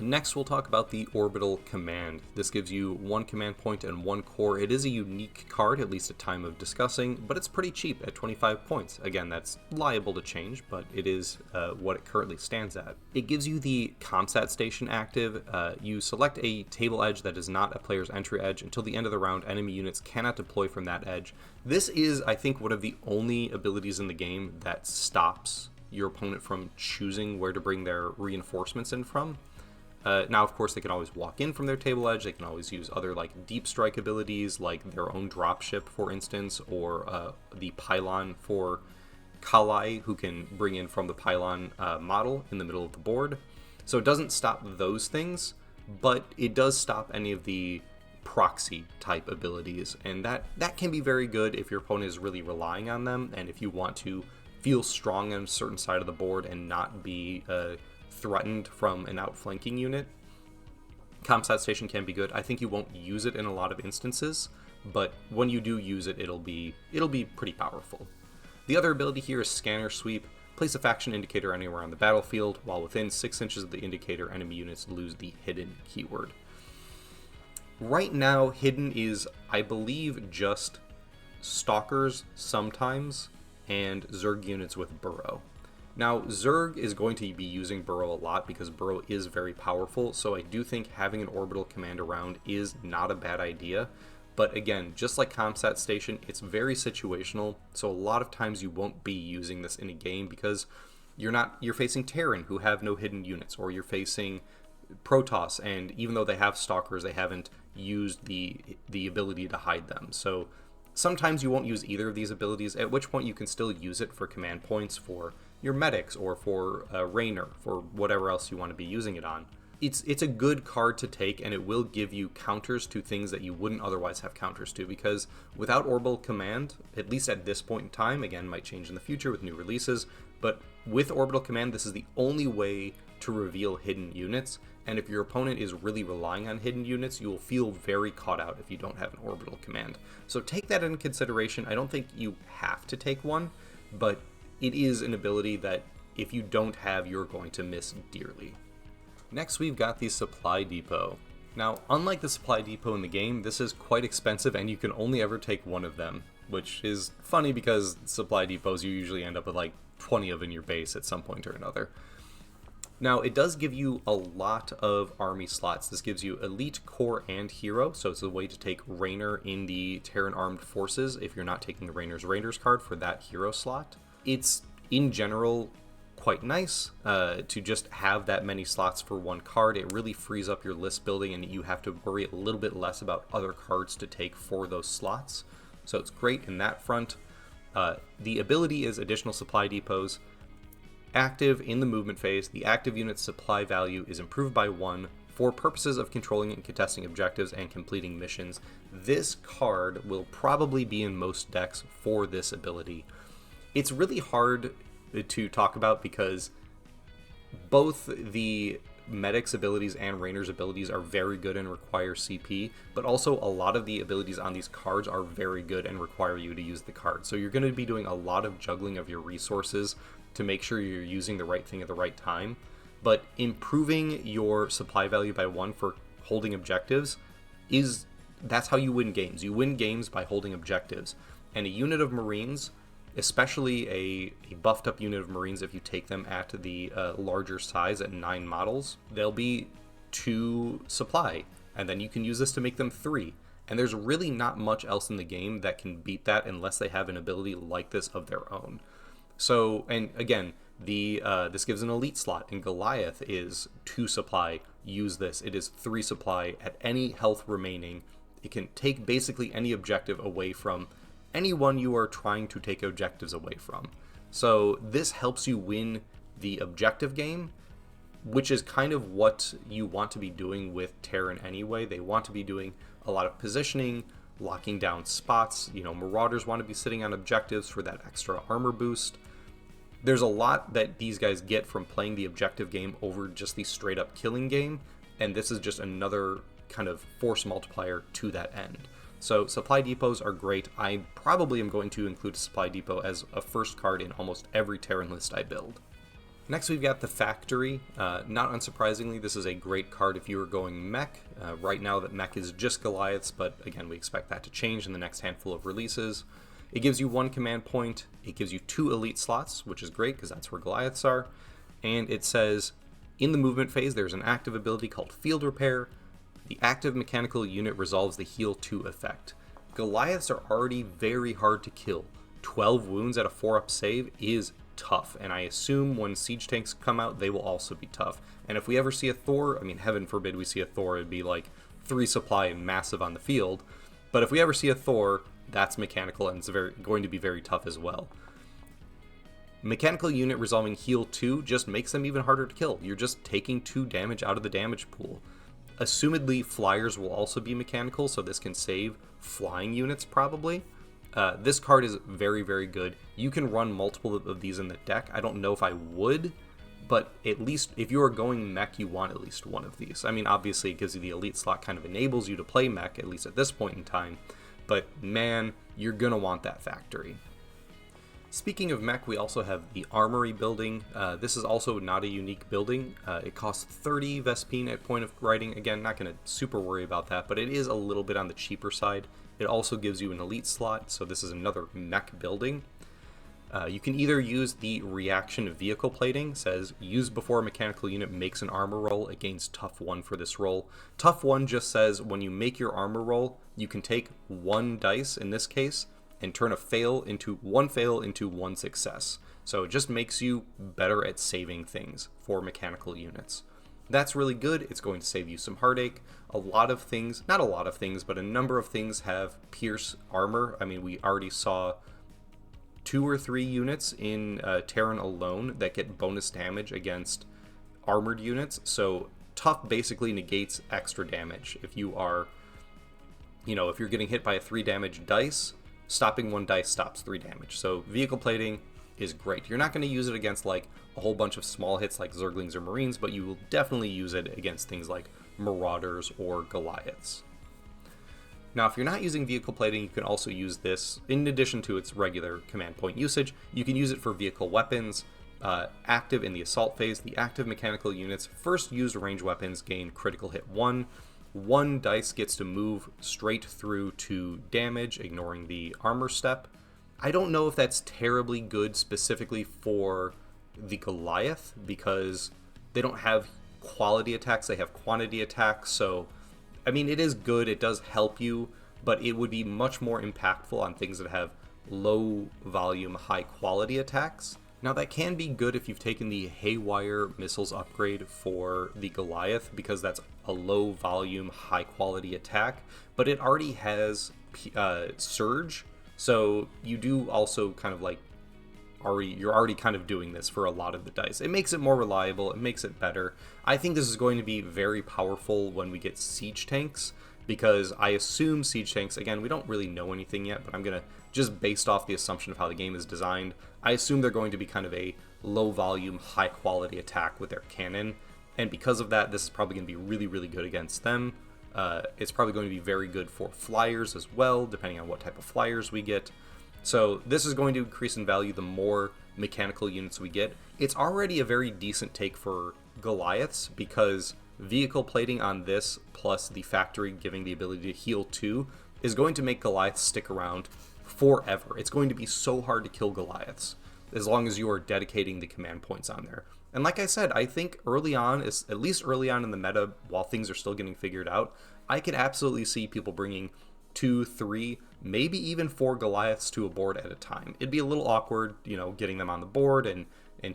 Next, we'll talk about the Orbital Command. This gives you 1 command point and 1 core. It is a unique card, at least at time of discussing, but it's pretty cheap at 25 points. Again, that's liable to change, but it is what it currently stands at. It gives you the Comsat Station active. You select a table edge that is not a player's entry edge. Until the end of the round, enemy units cannot deploy from that edge. This is, I think, one of the only abilities in the game that stops your opponent from choosing where to bring their reinforcements in from. Now, of course, they can always walk in from their table edge. They can always use other like deep strike abilities, like their own dropship, for instance, or the pylon for Kalai, who can bring in from the pylon model in the middle of the board. So it doesn't stop those things, but it does stop any of the proxy type abilities, and that can be very good if your opponent is really relying on them, and if you want to feel strong on a certain side of the board and not be threatened from an outflanking unit. Comsat Station can be good. I think you won't use it in a lot of instances, but when you do use it, it'll be pretty powerful. The other ability here is Scanner Sweep. Place a faction indicator anywhere on the battlefield. While within 6 inches of the indicator, enemy units lose the hidden keyword. Right now, hidden is, I believe, just Stalkers sometimes, and Zerg units with Burrow. Now, Zerg is going to be using Burrow a lot because Burrow is very powerful, so I do think having an orbital command around is not a bad idea. But again, just like Comsat Station, it's very situational, so a lot of times you won't be using this in a game because you're facing Terran, who have no hidden units, or you're facing Protoss, and even though they have Stalkers, they haven't used the ability to hide them. So sometimes you won't use either of these abilities, at which point you can still use it for command points for your medics or for Raynor, for whatever else you want to be using it on. It's a good card to take, and it will give you counters to things that you wouldn't otherwise have counters to, because without Orbital Command, at least at this point in time, again, might change in the future with new releases, but with Orbital Command, this is the only way to reveal hidden units, and if your opponent is really relying on hidden units, you will feel very caught out if you don't have an Orbital Command. So take that into consideration. I don't think you have to take one, but it is an ability that if you don't have, you're going to miss dearly. Next, we've got the Supply Depot. Now, unlike the Supply Depot in the game, this is quite expensive and you can only ever take one of them, which is funny because Supply Depots you usually end up with like 20 of in your base at some point or another. Now, it does give you a lot of army slots. This gives you Elite, Core, and Hero, so it's a way to take Raynor in the Terran Armed Forces if you're not taking the Raynors card for that hero slot. It's, in general, quite nice to just have that many slots for one card. It really frees up your list building, and you have to worry a little bit less about other cards to take for those slots. So it's great in that front. The ability is additional supply depots. Active in the movement phase, the active unit's supply value is improved by 1 for purposes of controlling and contesting objectives and completing missions. This card will probably be in most decks for this ability. It's really hard to talk about because both the Medic's abilities and Raynor's abilities are very good and require CP, but also a lot of the abilities on these cards are very good and require you to use the card. So you're going to be doing a lot of juggling of your resources to make sure you're using the right thing at the right time. But improving your supply value by 1 for holding objectives that's how you win games. You win games by holding objectives. And a unit of Marines, especially a buffed up unit of Marines, if you take them at the larger size at 9 models, they'll be 2 supply, and then you can use this to make them 3. And there's really not much else in the game that can beat that unless they have an ability like this of their own. So, and again, this gives an elite slot, and Goliath is 2 supply. Use this. It is 3 supply at any health remaining. It can take basically any objective away from anyone you are trying to take objectives away from. So this helps you win the objective game, which is kind of what you want to be doing with Terran anyway. They want to be doing a lot of positioning, locking down spots. You know, Marauders want to be sitting on objectives for that extra armor boost. There's a lot that these guys get from playing the objective game over just the straight up killing game, and this is just another kind of force multiplier to that end. So supply depots are great. I probably am going to include a supply depot as a first card in almost every Terran list I build. Next, we've got the Factory. Not unsurprisingly, this is a great card if you are going mech. Right now, that mech is just Goliaths, but again, we expect that to change in the next handful of releases. It gives you 1 command point. It gives you 2 elite slots, which is great because that's where Goliaths are. And it says, in the movement phase, there's an active ability called Field Repair. The active mechanical unit resolves the Heal 2 effect. Goliaths are already very hard to kill. 12 wounds at a 4-up save is tough, and I assume when siege tanks come out, they will also be tough. And if we ever see a Thor, I mean, heaven forbid we see a Thor, it'd be like 3 supply and massive on the field. But if we ever see a Thor, that's mechanical, and it's going to be very tough as well. Mechanical unit resolving heal 2 just makes them even harder to kill. You're just taking 2 damage out of the damage pool. Assumedly, flyers will also be mechanical, so this can save flying units probably. This card is very, very good. You can run multiple of these in the deck. I don't know if I would, but at least if you are going mech, you want at least one of these. I mean, obviously it gives you the elite slot, kind of enables you to play mech, at least at this point in time, but man, you're going to want that factory. Speaking of mech, we also have the Armory building. This is also not a unique building. It costs 30 Vespine at point of writing. Again, not going to super worry about that, but it is a little bit on the cheaper side. It also gives you an elite slot, so this is another mech building. You can either use the reaction vehicle plating, says use before a mechanical unit makes an armor roll against tough 1 for this roll. Tough 1 just says when you make your armor roll, you can take 1 dice in this case, and turn one fail into 1 success. So it just makes you better at saving things for mechanical units. That's really good. It's going to save you some heartache. A lot of things, not a lot of things, but a number of things have pierce armor. I mean, we already saw 2 or 3 units in Terran alone that get bonus damage against armored units. So tough basically negates extra damage. If you are, if you're getting hit by a 3 damage dice, stopping 1 dice stops 3 damage. So vehicle plating is great. You're not going to use it against like a whole bunch of small hits like Zerglings or Marines, but you will definitely use it against things like Marauders or Goliaths. Now, if you're not using vehicle plating, you can also use this in addition to its regular command point usage. You can use it for vehicle weapons. Active in the assault phase, the active mechanical units first used range weapons gain critical hit 1. 1 dice gets to move straight through to damage, ignoring the armor step. I don't know if that's terribly good specifically for the Goliath, because they don't have quality attacks, they have quantity attacks, so I mean, it is good, it does help you, but it would be much more impactful on things that have low volume, high quality attacks. Now that can be good if you've taken the Haywire missiles upgrade for the Goliath, because that's a low volume, high quality attack, but it already has Surge, so you do also kind of like, you're already kind of doing this for a lot of the dice. It makes it more reliable, it makes it better. I think this is going to be very powerful when we get siege tanks, because I assume siege tanks, again, we don't really know anything yet, but I'm going to, just based off the assumption of how the game is designed, I assume they're going to be kind of a low volume, high quality attack with their cannon, and because of that, this is probably going to be really, really good against them. It's probably going to be very good for flyers as well, depending on what type of flyers we get. So this is going to increase in value the more mechanical units we get. It's already a very decent take for Goliaths, because vehicle plating on this plus the factory giving the ability to heal 2 is going to make Goliaths stick around forever. It's going to be so hard to kill Goliaths as long as you are dedicating the command points on there. And like I said, I think early on, at least early on in the meta, while things are still getting figured out, I could absolutely see people bringing 2, 3, maybe even 4 Goliaths to a board at a time. It'd be a little awkward, getting them on the board and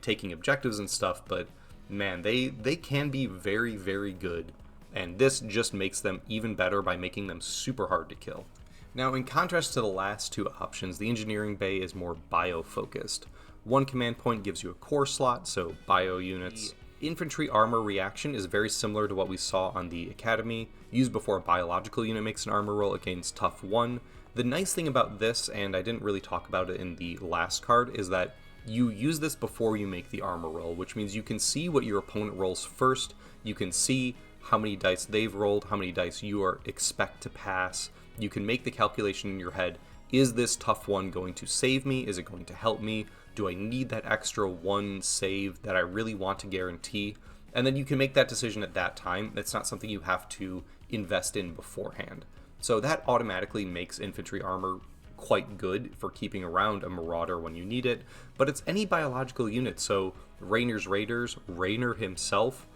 taking objectives and stuff, but man, they can be very, very good, and this just makes them even better by making them super hard to kill. Now, in contrast to the last 2 options, the engineering bay is more bio-focused. 1 command point gives you a core slot, so bio units. The infantry armor reaction is very similar to what we saw on the Academy, used before a biological unit makes an armor roll against tough 1. The nice thing about this, and I didn't really talk about it in the last card, is that you use this before you make the armor roll, which means you can see what your opponent rolls first, you can see how many dice they've rolled, how many dice you expect to pass. You can make the calculation in your head, is this tough 1 going to save me? Is it going to help me? Do I need that extra 1 save that I really want to guarantee? And then you can make that decision at that time. It's not something you have to invest in beforehand. So that automatically makes infantry armor quite good for keeping around a Marauder when you need it, but it's any biological unit, so Raynor's Raiders, Raynor himself,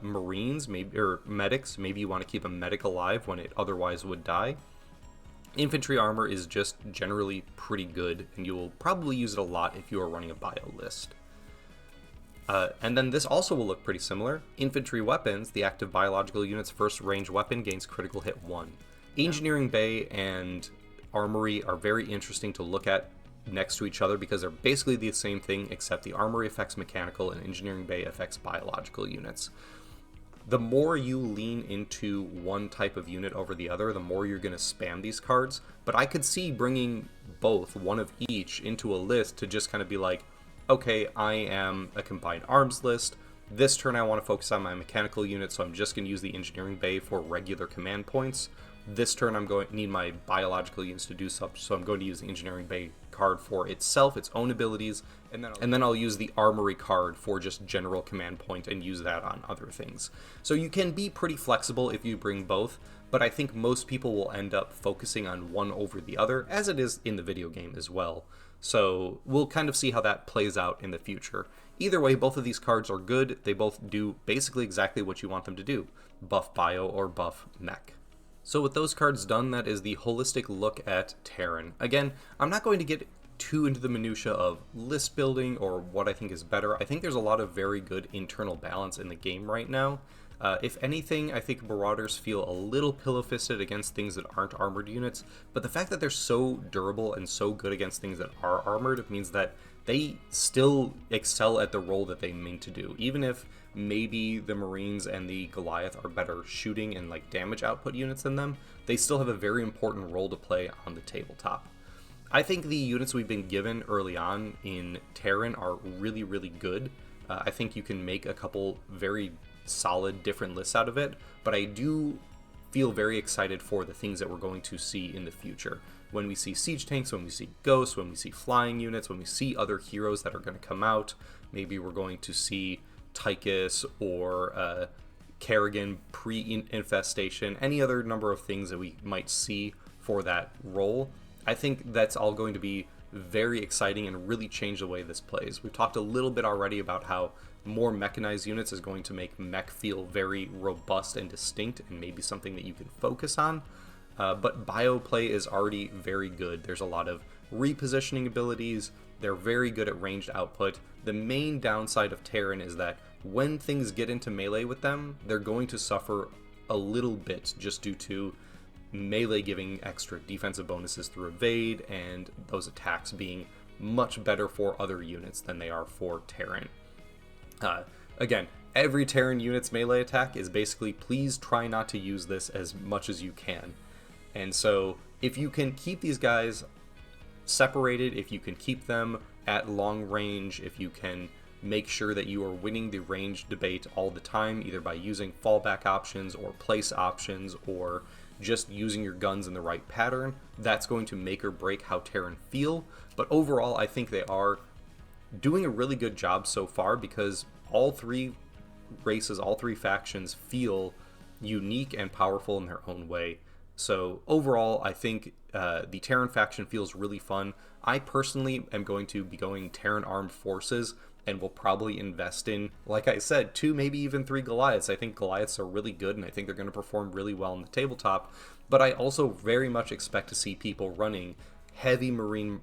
Marines, maybe, or medics, maybe you want to keep a medic alive when it otherwise would die. Infantry armor is just generally pretty good, and you will probably use it a lot if you are running a bio list. And then this also will look pretty similar. Infantry weapons, the active biological unit's first range weapon gains critical hit 1. Engineering Bay and Armory are very interesting to look at next to each other because they're basically the same thing, except the Armory affects mechanical and Engineering Bay affects biological units. The more you lean into one type of unit over the other, the more you're going to spam these cards. But I could see bringing both, one of each, into a list to just kind of be like, okay, I am a combined arms list. This turn I want to focus on my mechanical unit, so I'm just going to use the Engineering Bay for regular command points. This turn I'm going to need my biological units to do so I'm going to use the Engineering Bay card for itself, its own abilities, and then I'll use the Armory card for just general command point and use that on other things. So you can be pretty flexible if you bring both, but I think most people will end up focusing on one over the other, as it is in the video game as well. So we'll kind of see how that plays out in the future. Either way, both of these cards are good. They both do basically exactly what you want them to do. Buff bio or buff mech. So with those cards done, that is the holistic look at Terran. Again, I'm not going to get too into the minutia of list building or what I think is better. I think there's a lot of very good internal balance in the game right now. If anything, I think Marauders feel a little pillow-fisted against things that aren't armored units, but the fact that they're so durable and so good against things that are armored means that they still excel at the role that they mean to do. Even if maybe the Marines and the Goliath are better shooting and like damage output units than them, they still have a very important role to play on the tabletop. I think the units we've been given early on in Terran are really, really good. I think you can make a couple very solid different lists out of it, but I do feel very excited for the things that we're going to see in the future. When we see siege tanks, when we see ghosts, when we see flying units, when we see other heroes that are going to come out, maybe we're going to see Tychus or Kerrigan pre-infestation, any other number of things that we might see for that role. I think that's all going to be very exciting and really change the way this plays. We've talked a little bit already about how more mechanized units is going to make mech feel very robust and distinct and maybe something that you can focus on. But bio play is already very good. There's a lot of repositioning abilities. They're very good at ranged output. The main downside of Terran is that when things get into melee with them, they're going to suffer a little bit just due to melee giving extra defensive bonuses through evade and those attacks being much better for other units than they are for Terran. Again, every Terran unit's melee attack is basically please try not to use this as much as you can. And so if you can keep these guys separated, if you can keep them at long range, if you can make sure that you are winning the range debate all the time, either by using fallback options or place options or just using your guns in the right pattern, that's going to make or break how Terran feel. But overall, I think they are doing a really good job so far because all three races, all three factions feel unique and powerful in their own way. So overall, I think the Terran faction feels really fun. I personally am going to be going Terran Armed Forces and will probably invest in, like I said, 2, maybe even 3 Goliaths. I think Goliaths are really good and I think they're going to perform really well on the tabletop. But I also very much expect to see people running heavy Marine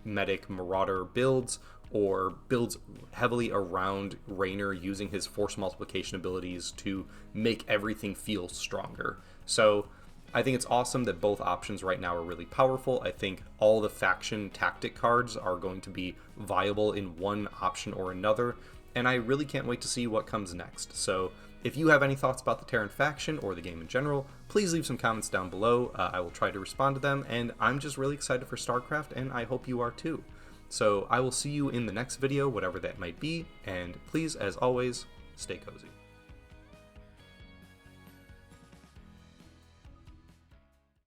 medic Marauder builds or builds heavily around Raynor using his force multiplication abilities to make everything feel stronger. So I think it's awesome that both options right now are really powerful. I think all the faction tactic cards are going to be viable in one option or another, and I really can't wait to see what comes next. So if you have any thoughts about the Terran faction or the game in general, please leave some comments down below. I will try to respond to them, and I'm just really excited for StarCraft, and I hope you are too. So I will see you in the next video, whatever that might be, and please, as always, stay cozy.